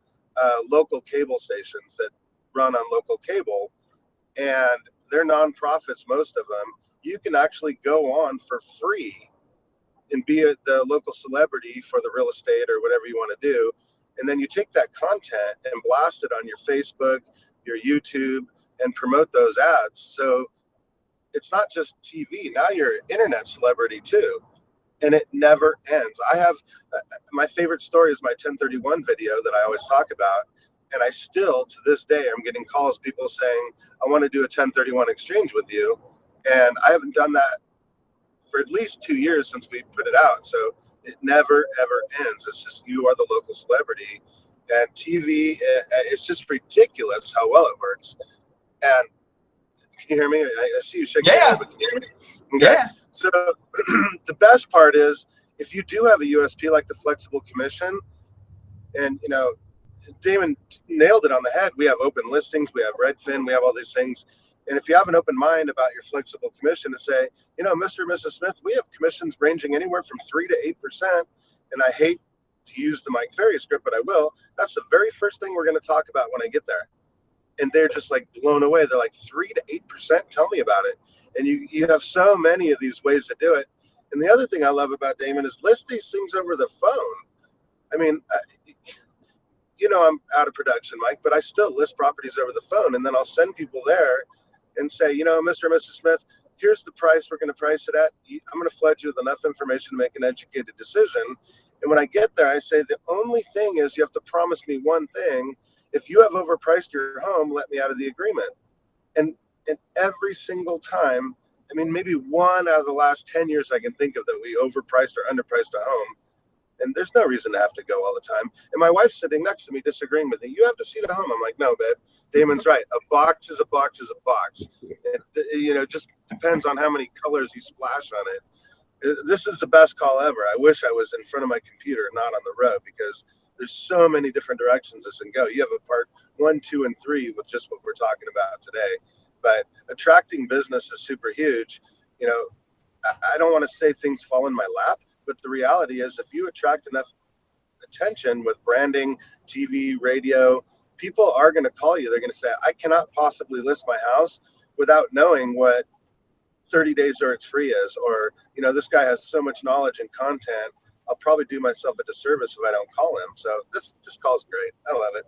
local cable stations that run on local cable, and they're nonprofits, most of them. You can actually go on for free and be the local celebrity for the real estate or whatever you want to do. And then you take that content and blast it on your Facebook, your YouTube, and promote those ads. So it's not just TV. Now you're an internet celebrity too. And it never ends. I have, my favorite story is my 1031 video that I always talk about. And I still, to this day, I'm getting calls, people saying, I want to do a 1031 exchange with you. And I haven't done that for at least 2 years since we put it out. So it never, ever ends. It's just, you are the local celebrity. And TV, it's just ridiculous how well it works. And can you hear me? I see you shaking your head, but can you hear me? Okay. Yeah. So the best part is, if you do have a USP like the flexible commission, and Damon nailed it on the head. We have open listings, we have Redfin, we have all these things. And if you have an open mind about your flexible commission to say, Mr. and Mrs. Smith, we have commissions ranging anywhere from 3 to 8%. And I hate to use the Mike Ferry script, but I will. That's the very first thing we're going to talk about when I get there. And they're just like blown away. They're like, 3 to 8%? Tell me about it. And you have so many of these ways to do it. And the other thing I love about Damon is list these things over the phone. I mean, I'm out of production, Mike, but I still list properties over the phone. And then I'll send people there and say, Mr. and Mrs. Smith, here's the price we're going to price it at. I'm going to flood you with enough information to make an educated decision. And when I get there, I say, the only thing is you have to promise me one thing. If you have overpriced your home, let me out of the agreement. And every single time, I mean, maybe 1 out of the last 10 years I can think of that we overpriced or underpriced a home. And there's no reason to have to go all the time. And my wife's sitting next to me disagreeing with me. You have to see the home. I'm like, no, babe, Damon's right. A box is a box is a box. It just depends on how many colors you splash on it. This is the best call ever. I wish I was in front of my computer, not on the road, because there's so many different directions this can go. You have a part 1, 2, and 3 with just what we're talking about today. But attracting business is super huge. I don't want to say things fall in my lap, but the reality is if you attract enough attention with branding, TV, radio, people are going to call you. They're going to say, I cannot possibly list my house without knowing what 30 days or it's free is, or, this guy has so much knowledge and content. I'll probably do myself a disservice if I don't call him. So this call's great. I love it.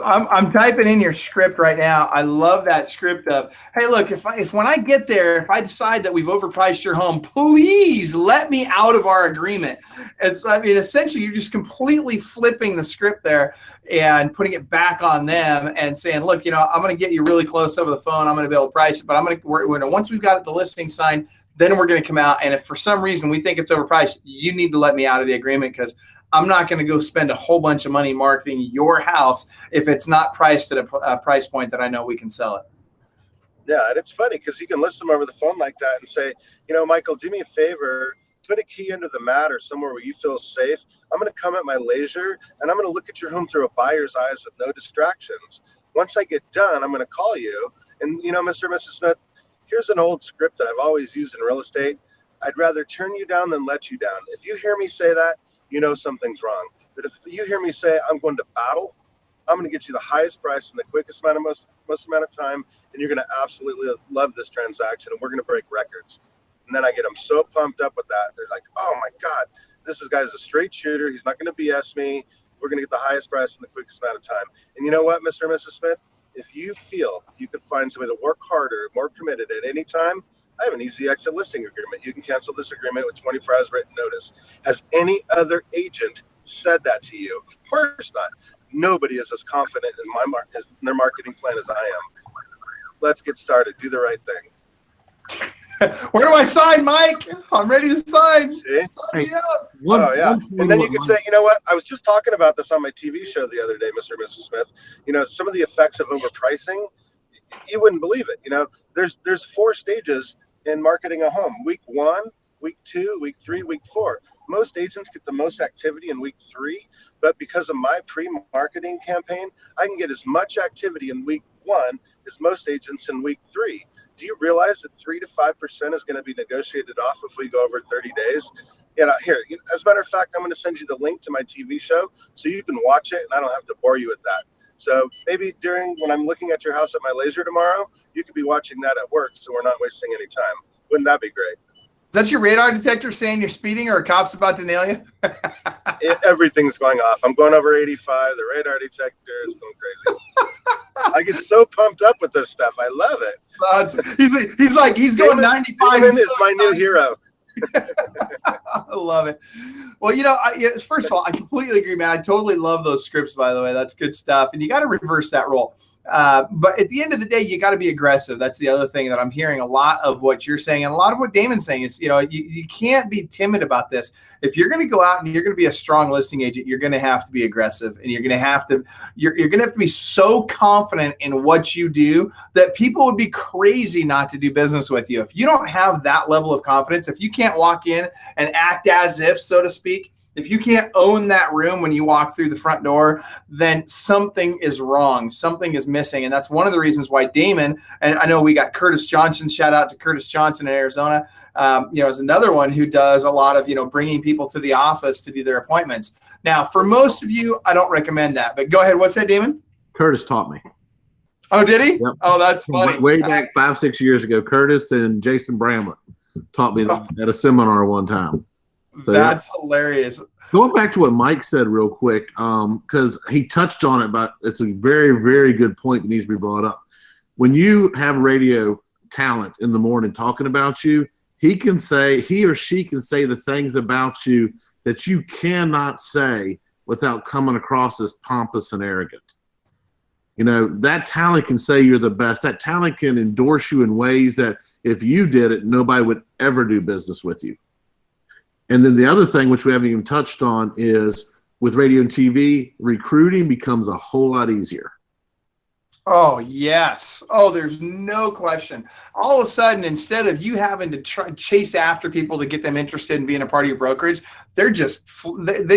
I'm typing in your script right now. I love that script of, hey, look, if when I get there, if I decide that we've overpriced your home, please let me out of our agreement. Essentially, you're just completely flipping the script there and putting it back on them and saying, look, I'm going to get you really close over the phone. I'm going to be able to price it, but once we've got the listing signed, then we're going to come out. And if for some reason we think it's overpriced, you need to let me out of the agreement, because I'm not going to go spend a whole bunch of money marketing your house if it's not priced at a price point that I know we can sell it. Yeah, and it's funny because you can list them over the phone like that and say, Michael, do me a favor, put a key into the mat or somewhere where you feel safe. I'm going to come at my leisure, and I'm going to look at your home through a buyer's eyes with no distractions. Once I get done, I'm going to call you. And, Mr. and Mrs. Smith, here's an old script that I've always used in real estate. I'd rather turn you down than let you down. If you hear me say that, something's wrong. But if you hear me say I'm going to battle, I'm going to get you the highest price in the quickest amount of most amount of time, and you're going to absolutely love this transaction, and we're going to break records. And then I get them so pumped up with that. They're like, oh my God, this guy's a straight shooter. He's not going to BS me. We're going to get the highest price in the quickest amount of time. And you know what, Mr. and Mrs. Smith? If you feel you could find somebody to work harder, more committed at any time, I have an easy exit listing agreement. You can cancel this agreement with 24 hours written notice. Has any other agent said that to you? Of course not. Nobody is as confident in their marketing plan as I am. Let's get started. Do the right thing. Where do I sign, Mike? I'm ready to sign. See? Sign me up. Oh, yeah. And then you can say, what? I was just talking about this on my TV show the other day, Mr. and Mrs. Smith. Some of the effects of overpricing, you wouldn't believe it. There's 4 stages in marketing a home. Week 1, week 2, week 3, week 4. Most agents get the most activity in week 3, but because of my pre-marketing campaign, I can get as much activity in week 1 as most agents in week 3. Do you realize that 3 to 5% is going to be negotiated off if we go over 30 days? Here, as a matter of fact, I'm going to send you the link to my TV show so you can watch it, and I don't have to bore you with that. So maybe when I'm looking at your house at my leisure tomorrow, you could be watching that at work, so we're not wasting any time. Wouldn't that be great? Is that your radar detector saying you're speeding, or a cop's about to nail you? Everything's going off. I'm going over 85. The radar detector is going crazy. I get so pumped up with this stuff. I love it. He's going 95. Damon is my new hero. I love it. Well, first of all, I completely agree, man. I totally love those scripts, by the way. That's good stuff. And you got to reverse that role. But at the end of the day, you got to be aggressive. That's the other thing that I'm hearing a lot of what you're saying and a lot of what Damon's saying. It's, you can't be timid about this. If you're going to go out and you're going to be a strong listing agent, you're going to have to be aggressive, and you're going to have to be so confident in what you do that people would be crazy not to do business with you. If you don't have that level of confidence, if you can't walk in and act as if, so to speak, If you can't own that room when you walk through the front door, then something is wrong. Something is missing. And that's one of the reasons why Damon, and I know we got Curtis Johnson, shout out to Curtis Johnson in Arizona, is another one who does a lot of, bringing people to the office to do their appointments. Now, for most of you, I don't recommend that, but go ahead. What's that, Damon? Curtis taught me. Oh, did he? Yep. Oh, that's funny. Way back 5-6 years ago, Curtis and Jason Bramlett taught me that at a seminar one time. So, that's hilarious. Going back to what Mike said real quick, because he touched on it, but it's a very, very good point that needs to be brought up. When you have radio talent in the morning talking about you, he or she can say the things about you that you cannot say without coming across as pompous and arrogant. That talent can say you're the best. That talent can endorse you in ways that if you did it, nobody would ever do business with you. And then the other thing, which we haven't even touched on, is with radio and TV, recruiting becomes a whole lot easier. Oh, yes. Oh, there's no question. All of a sudden, instead of you having to chase after people to get them interested in being a part of your brokerage, they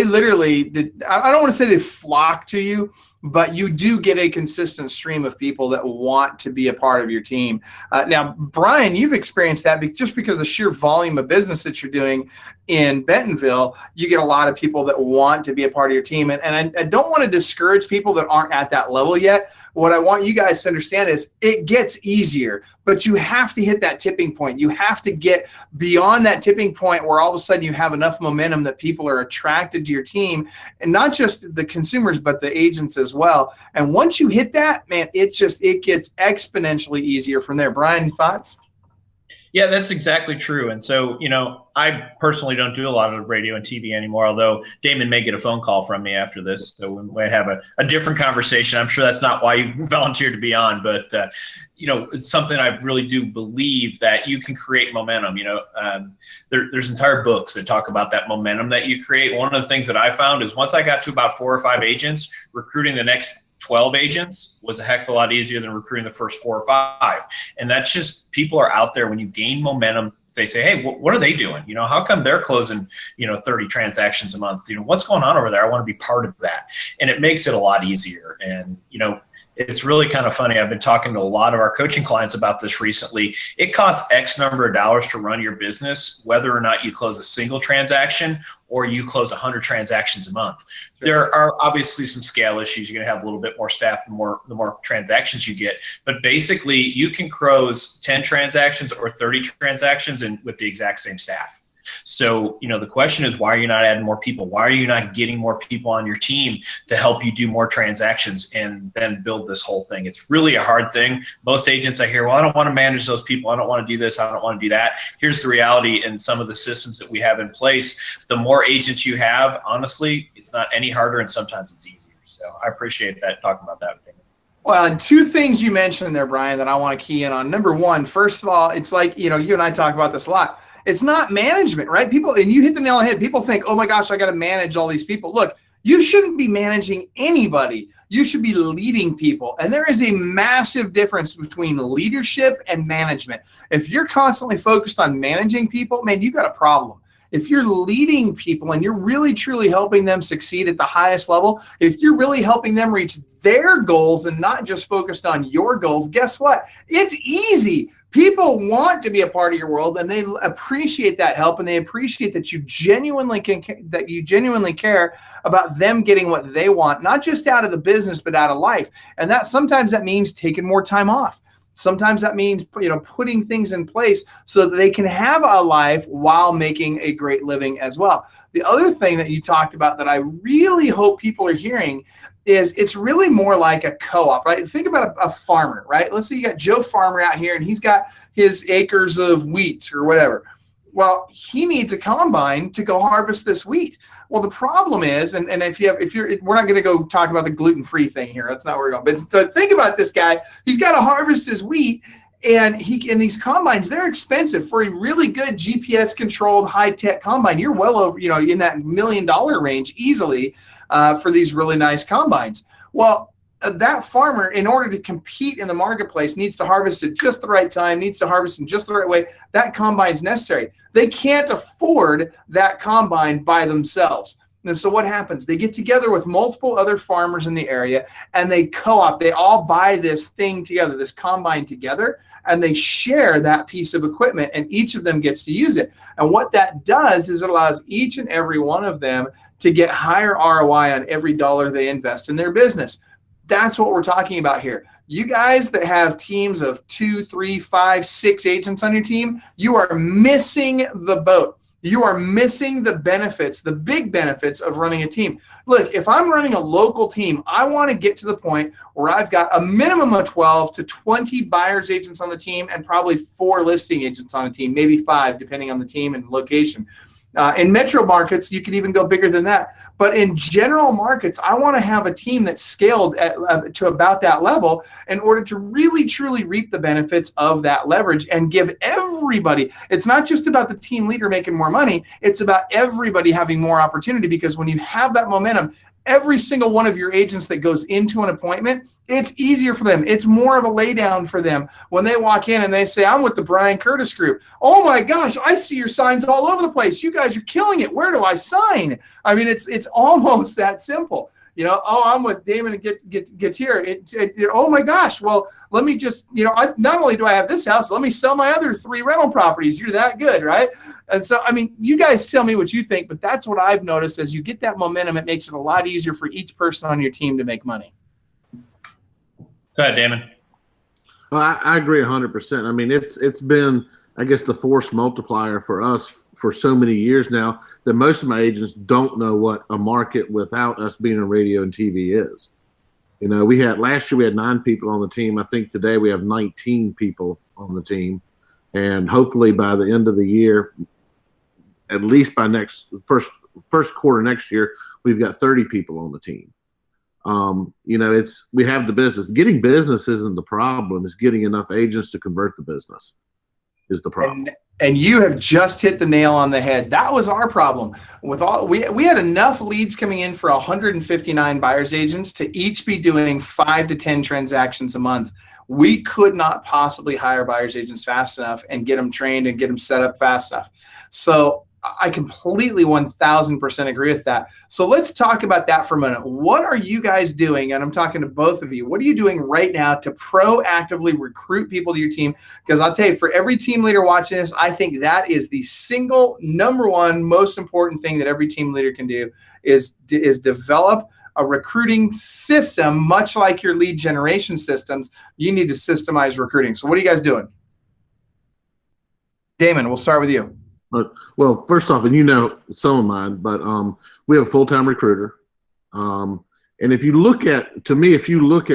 literally, I don't want to say they flock to you, but you do get a consistent stream of people that want to be a part of your team. Now, Brian, you've experienced that just because of the sheer volume of business that you're doing in Bentonville. You get a lot of people that want to be a part of your team. And I don't want to discourage people that aren't at that level yet. What I want you guys to understand is it gets easier, but you have to hit that tipping point. You have to get beyond that tipping point where all of a sudden you have enough momentum that people are attracted to your team, and not just the consumers, but the agents as well. And once you hit that, man, it gets exponentially easier from there. Brian, thoughts? Yeah, that's exactly true. And so, I personally don't do a lot of radio and TV anymore, although Damon may get a phone call from me after this. So we might have a different conversation. I'm sure that's not why you volunteered to be on, but, it's something I really do believe that you can create momentum. There's entire books that talk about that momentum that you create. One of the things that I found is once I got to about 4 or 5 agents, recruiting the next 12 agents was a heck of a lot easier than recruiting the first 4 or 5. And that's just, people are out there. When you gain momentum, they say, hey, what are they doing? How come they're closing, 30 transactions a month? What's going on over there? I want to be part of that. And it makes it a lot easier. And, it's really kind of funny. I've been talking to a lot of our coaching clients about this recently. It costs X number of dollars to run your business, whether or not you close a single transaction or you close 100 transactions a month. Sure. There are obviously some scale issues. You're going to have a little bit more staff the more transactions you get. But basically, you can close 10 transactions or 30 transactions with the exact same staff. So, the question is, why are you not adding more people? Why are you not getting more people on your team to help you do more transactions and then build this whole thing? It's really a hard thing. Most agents I hear, well, I don't want to manage those people. I don't want to do this. I don't want to do that. Here's the reality in some of the systems that we have in place. The more agents you have, honestly, it's not any harder, and sometimes it's easier. So I appreciate that, talking about that. Well, and 2 things you mentioned there, Brian, that I want to key in on. Number one, first of all, it's like, you and I talk about this a lot. It's not management, right? People, and you hit the nail on the head. People think, oh my gosh, I got to manage all these people. Look, you shouldn't be managing anybody. You should be leading people. And there is a massive difference between leadership and management. If you're constantly focused on managing people, man, you got a problem. If you're leading people and you're really truly helping them succeed at the highest level, if you're really helping them reach their goals and not just focused on your goals, guess what? It's easy. People want to be a part of your world, and they appreciate that help, and they appreciate that you genuinely care about them getting what they want, not just out of the business, but out of life. And that sometimes that means taking more time off. Sometimes that means, putting things in place so that they can have a life while making a great living as well. The other thing that you talked about that I really hope people are hearing is it's really more like a co-op, right? Think about a farmer, right? Let's say you got Joe Farmer out here and he's got his acres of wheat or whatever. Well, he needs a combine to go harvest this wheat. Well, the problem is, and we're not going to go talk about the gluten-free thing here. That's not where we're going. But think about this guy. He's got to harvest his wheat, and these combines, they're expensive. For a really good GPS-controlled high-tech combine, you're well over, in that $1 million range easily for these really nice combines. Well, that farmer, in order to compete in the marketplace, needs to harvest at just the right time, needs to harvest in just the right way. That combine is necessary. They can't afford that combine by themselves. And so what happens? They get together with multiple other farmers in the area and they co-op. They all buy this thing together, this combine together, and they share that piece of equipment and each of them gets to use it. And what that does is it allows each and every one of them to get higher ROI on every dollar they invest in their business. That's what we're talking about here. You guys that have teams of 2, 3, 5, 6 agents on your team, you are missing the boat. You are missing the benefits, the big benefits of running a team. Look, if I'm running a local team, I want to get to the point where I've got a minimum of 12 to 20 buyer's agents on the team and probably 4 listing agents on a team, maybe 5, depending on the team and location. In metro markets, you can even go bigger than that. But in general markets, I want to have a team that's scaled to about that level in order to really, truly reap the benefits of that leverage and give everybody. It's not just about the team leader making more money. It's about everybody having more opportunity, because when you have that momentum, every single one of your agents that goes into an appointment, it's easier for them. It's more of a lay down for them when they walk in and they say, I'm with the Brian Curtis group. Oh my gosh, I see your signs all over the place. You guys are killing it. Where do I sign? I mean, it's almost that simple. You know, oh, I'm with Damon Gettier. Oh my gosh, well, let me just, not only do I have this house, let me sell my other 3 rental properties. You're that good, right? And so, I mean, you guys tell me what you think, but that's what I've noticed. As you get that momentum, it makes it a lot easier for each person on your team to make money. Go ahead, Damon. Well, I agree 100%. I mean, it's been, I guess, the force multiplier for us for so many years now that most of my agents don't know what a market without us being on radio and TV is. You know, last year we had 9 people on the team. I think today we have 19 people on the team, and hopefully by the end of the year, at least by first quarter next year, we've got 30 people on the team. We have the business. Getting business isn't the problem. It's getting enough agents to convert the business is the problem. And you have just hit the nail on the head. That was our problem. We had enough leads coming in for 159 buyer's agents to each be doing 5 to 10 transactions a month. We could not possibly hire buyer's agents fast enough and get them trained and get them set up fast enough. So I completely 1000% agree with that. So let's talk about that for a minute. What are you guys doing? And I'm talking to both of you. What are you doing right now to proactively recruit people to your team? Because I'll tell you, for every team leader watching this, I think that is the single number one most important thing that every team leader can do is develop a recruiting system, much like your lead generation systems. You need to systemize recruiting. So what are you guys doing? Damon, we'll start with you. Well, first off, and you know some of mine, but we have a full-time recruiter. And if you look at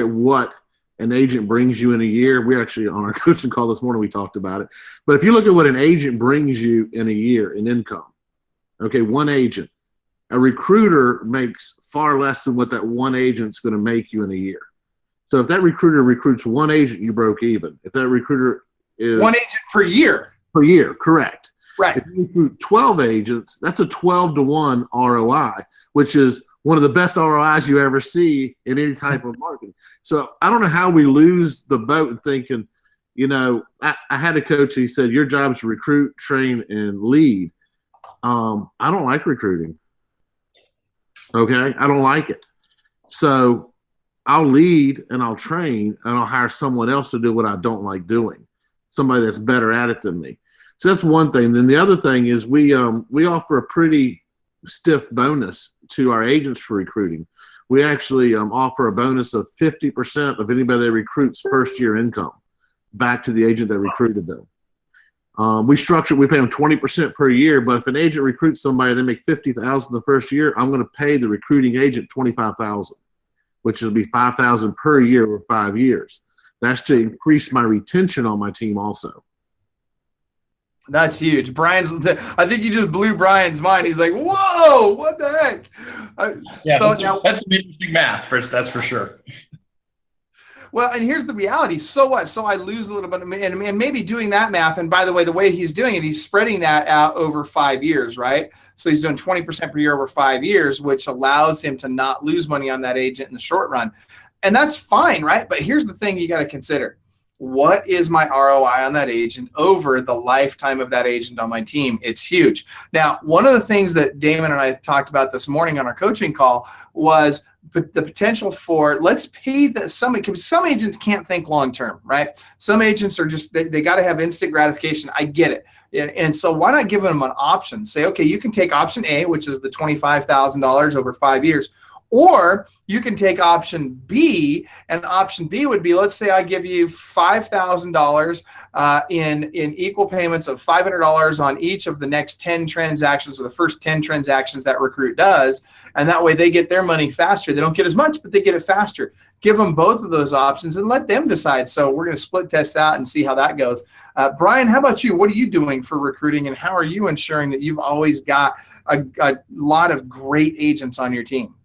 what an agent brings you in a year, we actually, on our coaching call this morning, we talked about it. But if you look at what an agent brings you in a year in income, okay, one agent, a recruiter makes far less than what that one agent's going to make you in a year. So if that recruiter recruits one agent, you broke even. If that recruiter is one agent per year. Per year, correct. Right. If you recruit 12 agents, that's a 12-to-1 ROI, which is one of the best ROIs you ever see in any type of marketing. So I don't know how we lose the boat in thinking, I had a coach, he said, your job is to recruit, train, and lead. I don't like recruiting. Okay? I don't like it. So I'll lead and I'll train and I'll hire someone else to do what I don't like doing, somebody that's better at it than me. So that's one thing. Then the other thing is we offer a pretty stiff bonus to our agents for recruiting. We actually offer a bonus of 50% of anybody that recruits first year income back to the agent that recruited them. We pay them 20% per year, but if an agent recruits somebody, they make $50,000 the first year, I'm going to pay the recruiting agent $25,000, which will be $5,000 per year over 5 years. That's to increase my retention on my team also. That's huge. I think you just blew Brian's mind. He's like, whoa, what the heck? That's some interesting math, that's for sure. Well, and here's the reality. So what? So I lose a little bit, and maybe doing that math, and by the way, the way he's doing it, he's spreading that out over 5 years, right? So he's doing 20% per year over 5 years, which allows him to not lose money on that agent in the short run. And that's fine, right? But here's the thing you got to consider. what is my ROI on that agent over the lifetime of that agent on my team? It's huge. Now, one of the things that Damon and I talked about this morning on our coaching call was the potential for, let's pay some agents can't think long-term, right? Some agents are just, they got to have instant gratification. I get it. And so why not give them an option? Say, okay, you can take option A, which is the $25,000 over 5 years, or you can take option B, and option B would be, let's say I give you $5,000 in equal payments of $500 on each of the next 10 transactions, or the first 10 transactions that recruit does. And that way they get their money faster. They don't get as much, but they get it faster. Give them both of those options and let them decide. So we're going to split test out and see how that goes. Brian, how about you? What are you doing for recruiting, and how are you ensuring that you've always got a lot of great agents on your team?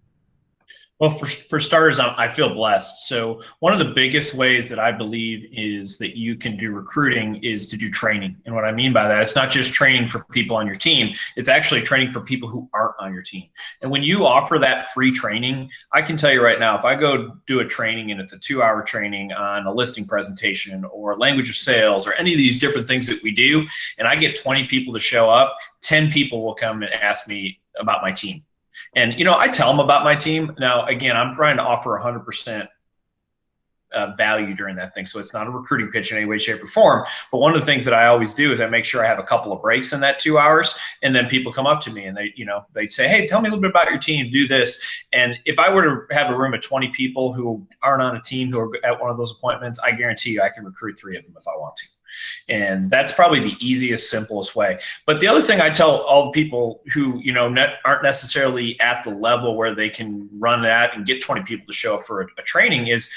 Well, for starters, I feel blessed. So one of the biggest ways that I believe is that you can do recruiting is to do training. And what I mean by that, it's not just training for people on your team. It's actually training for people who aren't on your team. And when you offer that free training, I can tell you right now, if I go do a training and it's a 2-hour training on a listing presentation or language of sales or any of these different things that we do, and I get 20 people to show up, 10 people will come and ask me about my team. And, I tell them about my team. Now, again, I'm trying to offer 100% value during that thing. So it's not a recruiting pitch in any way, shape, or form. But one of the things that I always do is I make sure I have a couple of breaks in that 2 hours. And then people come up to me and they'd say, hey, tell me a little bit about your team, do this. And if I were to have a room of 20 people who aren't on a team who are at one of those appointments, I guarantee you I can recruit 3 of them if I want to. And that's probably the easiest, simplest way. But the other thing I tell all the people who, aren't necessarily at the level where they can run that and get 20 people to show up for a training is,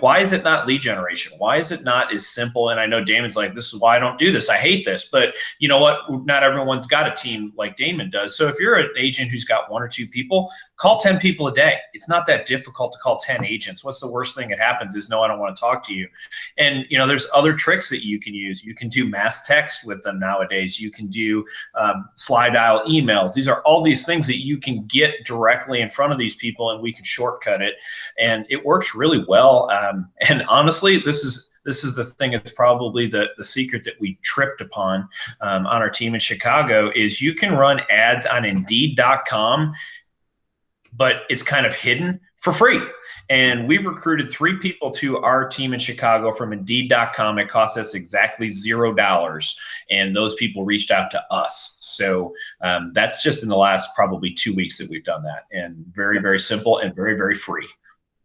why is it not lead generation? Why is it not as simple? And I know Damon's like, this is why I don't do this. I hate this. But you know what? Not everyone's got a team like Damon does. So if you're an agent who's got 1 or 2 people, call 10 people a day. It's not that difficult to call 10 agents. What's the worst thing that happens is, no, I don't want to talk to you. And, there's other tricks that you can use. You can do mass text with them nowadays. You can do slide dial emails. These are all these things that you can get directly in front of these people, and we can shortcut it. And it works really well. And honestly, this is the thing that's probably the secret that we tripped upon on our team in Chicago is you can run ads on Indeed.com, but it's kind of hidden for free. And we've recruited 3 people to our team in Chicago from Indeed.com. It cost us exactly $0. And those people reached out to us. So that's just in the last probably 2 weeks that we've done that. And very, very simple and very, very free.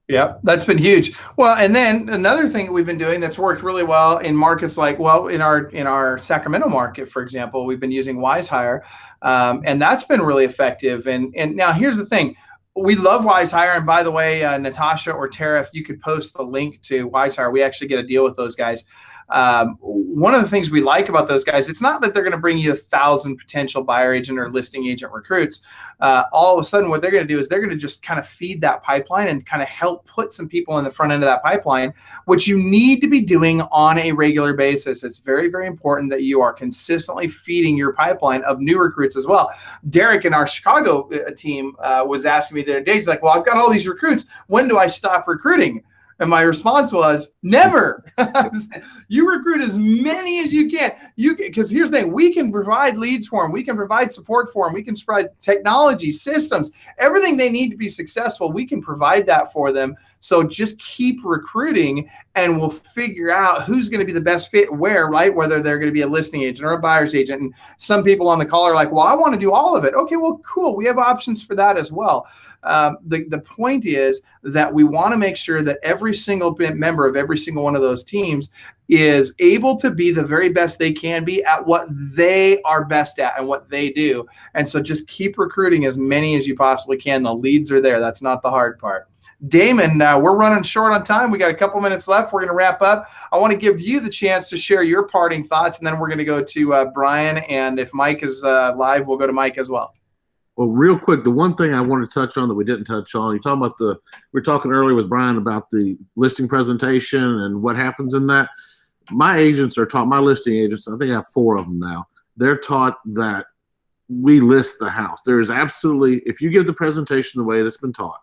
Yeah, that's been huge. Well, and then another thing that we've been doing that's worked really well in markets like, in our Sacramento market, for example, we've been using WiseHire, and that's been really effective. And now here's the thing. We love WiseHire. And by the way, Natasha or Tara, if you could post the link to WiseHire, we actually get a deal with those guys. One of the things we like about those guys, it's not that they're going to bring you 1,000 potential buyer agent or listing agent recruits. All of a sudden, what they're going to do is they're going to just kind of feed that pipeline and kind of help put some people in the front end of that pipeline, which you need to be doing on a regular basis. It's very, very important that you are consistently feeding your pipeline of new recruits as well. Derek in our Chicago team was asking me the other day, he's like, well, I've got all these recruits. When do I stop recruiting? And my response was, never. You recruit as many as you can. Because here's the thing, we can provide leads for them. We can provide support for them. We can provide technology, systems, everything they need to be successful. We can provide that for them. So just keep recruiting and we'll figure out who's going to be the best fit where, right? Whether they're going to be a listing agent or a buyer's agent. And some people on the call are like, well, I want to do all of it. Okay, well, cool. We have options for that as well. The point is that we want to make sure that every single member of every single one of those teams is able to be the very best they can be at what they are best at and what they do. And so just keep recruiting as many as you possibly can. The leads are there. That's not the hard part. Damon, we're running short on time. We got a couple minutes left. We're going to wrap up. I want to give you the chance to share your parting thoughts, and then we're going to go to Brian. And if Mike is live, we'll go to Mike as well. Well, real quick, the one thing I want to touch on that we didn't touch on, we were talking earlier with Brian about the listing presentation and what happens in that. My agents are taught, my listing agents, I think I have 4 of them now. They're taught that we list the house. There is absolutely, if you give the presentation the way that's been taught,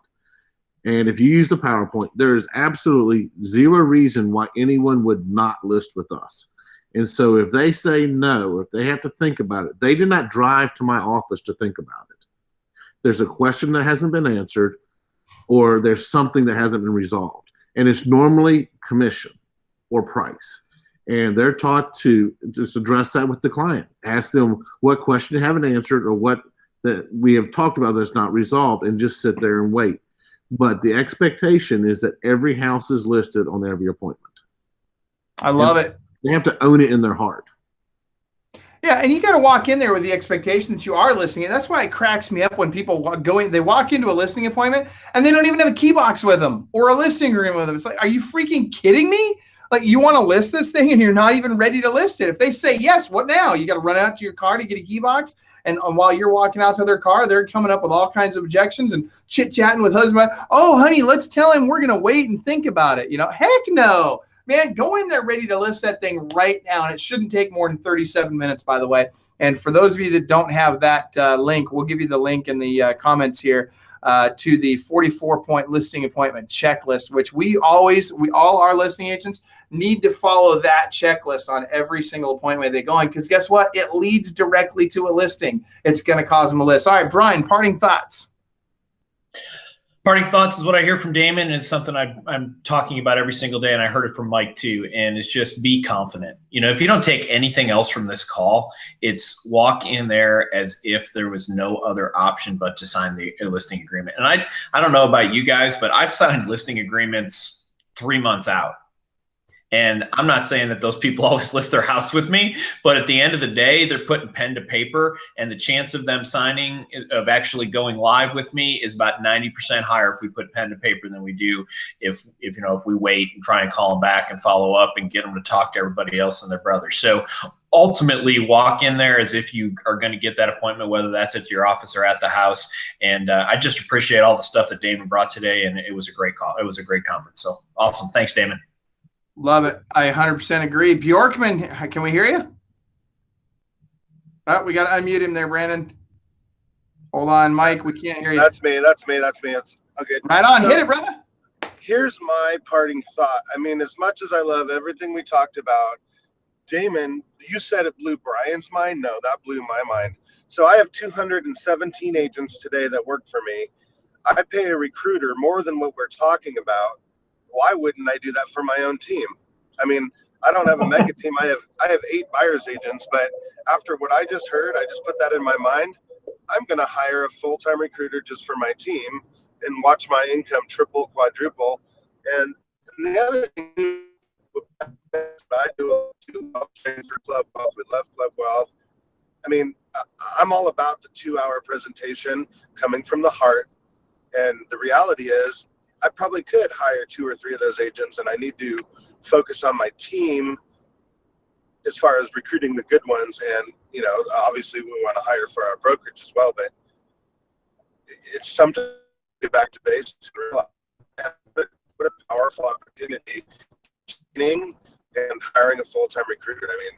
And if you use the PowerPoint, there is absolutely zero reason why anyone would not list with us. And so if they say no, if they have to think about it, they did not drive to my office to think about it. There's a question that hasn't been answered, or there's something that hasn't been resolved. And it's normally commission or price. And they're taught to just address that with the client. Ask them what question you haven't answered or what that we have talked about that's not resolved, and just sit there and wait. But the expectation is that every house is listed on every appointment. I love it. They have to own it in their heart. Yeah, and you got to walk in there with the expectation that you are listening. And that's why it cracks me up when people they walk into a listing appointment and they don't even have a key box with them or a listing agreement with them. It's like, are you freaking kidding me? Like, you want to list this thing and you're not even ready to list it. If they say yes, what now? You got to run out to your car to get a key box. And while you're walking out to their car, they're coming up with all kinds of objections and chit-chatting with husband. Oh, honey, let's tell him we're going to wait and think about it. Heck no. Man, go in there ready to list that thing right now. And it shouldn't take more than 37 minutes, by the way. And for those of you that don't have that link, we'll give you the link in the comments here to the 44-point listing appointment checklist, which all our listing agents need to follow that checklist on every single appointment they go on. Because guess what? It leads directly to a listing. It's going to cause them a list. All right, Brian, parting thoughts. Parting thoughts is what I hear from Damon, and it's something I'm talking about every single day, and I heard it from Mike too, and it's just be confident. If you don't take anything else from this call, it's walk in there as if there was no other option but to sign the listing agreement. And I don't know about you guys, but I've signed listing agreements 3 months out. And I'm not saying that those people always list their house with me, but at the end of the day, they're putting pen to paper, and the chance of them signing, of actually going live with me, is about 90% higher if we put pen to paper than we do if we wait and try and call them back and follow up and get them to talk to everybody else and their brothers. So ultimately, walk in there as if you are going to get that appointment, whether that's at your office or at the house. And I just appreciate all the stuff that Damon brought today, and it was a great call. It was a great conference. So awesome. Thanks, Damon. Love it. I 100% agree. Bjorkman, can we hear you? Oh, we got to unmute him there, Brandon. Hold on, Mike. We can't hear you. That's me. It's okay. Right on. Hit it, brother. Here's my parting thought. I mean, as much as I love everything we talked about, Damon, you said it blew Brian's mind. No, that blew my mind. So I have 217 agents today that work for me. I pay a recruiter more than what we're talking about. Why wouldn't I do that for my own team? I mean, I don't have a mega team. I have 8 buyer's agents, but after what I just heard, I just put that in my mind. I'm going to hire a full-time recruiter just for my team and watch my income triple, quadruple. And the other thing I do for Club Wealth, we love Club Wealth. I mean, I'm all about the 2-hour presentation coming from the heart. And the reality is, I probably could hire 2 or 3 of those agents, and I need to focus on my team as far as recruiting the good ones. And, obviously we want to hire for our brokerage as well, but it's something to get back to basics and realize what a powerful opportunity and hiring a full-time recruiter. I mean,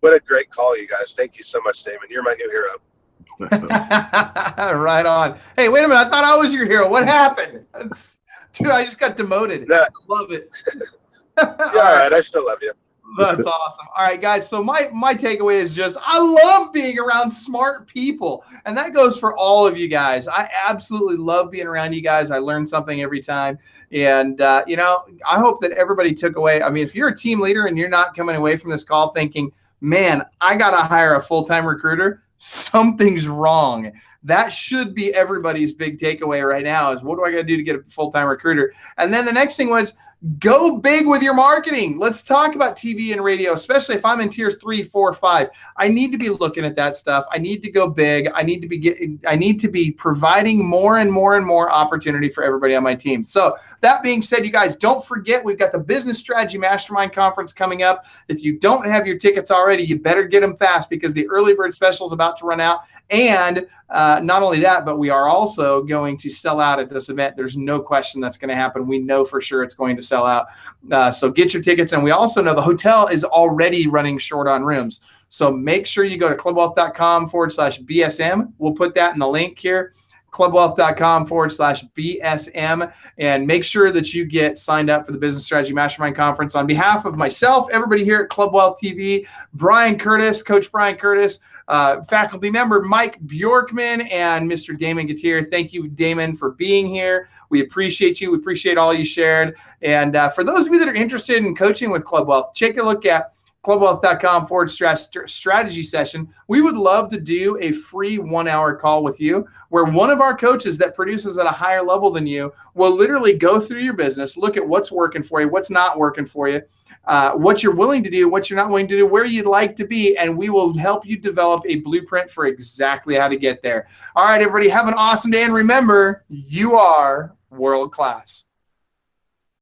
what a great call, you guys. Thank you so much, Damon. You're my new hero. Right on. Hey, wait a minute. I thought I was your hero. What happened? Dude, I just got demoted. I love it. All right. I still love you. That's awesome. All right, guys. So my takeaway is just, I love being around smart people. And that goes for all of you guys. I absolutely love being around you guys. I learn something every time. And, I hope that everybody took away. I mean, if you're a team leader and you're not coming away from this call thinking, man, I got to hire a full-time recruiter, something's wrong. That should be everybody's big takeaway right now is, what do I got to do to get a full-time recruiter? And then the next thing was, go big with your marketing. Let's talk about TV and radio, especially if I'm in tiers 3, 4, 5. I need to be looking at that stuff. I need to go big. I need to be providing more and more and more opportunity for everybody on my team. So that being said, you guys, don't forget, we've got the Business Strategy Mastermind Conference coming up. If you don't have your tickets already, you better get them fast because the early bird special is about to run out. And not only that, but we are also going to sell out at this event. There's no question that's going to happen. We know for sure it's going to sell out. So get your tickets. And we also know the hotel is already running short on rooms. So make sure you go to clubwealth.com/BSM. We'll put that in the link here. clubwealth.com/BSM, and make sure that you get signed up for the Business Strategy Mastermind Conference. On behalf of myself, everybody here at Club Wealth TV, Brian Curtis, Coach Brian Curtis, faculty member Mike Bjorkman, and Mr. Damon Gettier. Thank you, Damon, for being here. We appreciate you. We appreciate all you shared. And for those of you that are interested in coaching with Club Wealth, take a look at clubwealth.com/strategy session. We would love to do a free 1-hour call with you where one of our coaches that produces at a higher level than you will literally go through your business, look at what's working for you, what's not working for you, what you're willing to do, what you're not willing to do, where you'd like to be, and we will help you develop a blueprint for exactly how to get there. All right, everybody, have an awesome day, and remember, you are world class.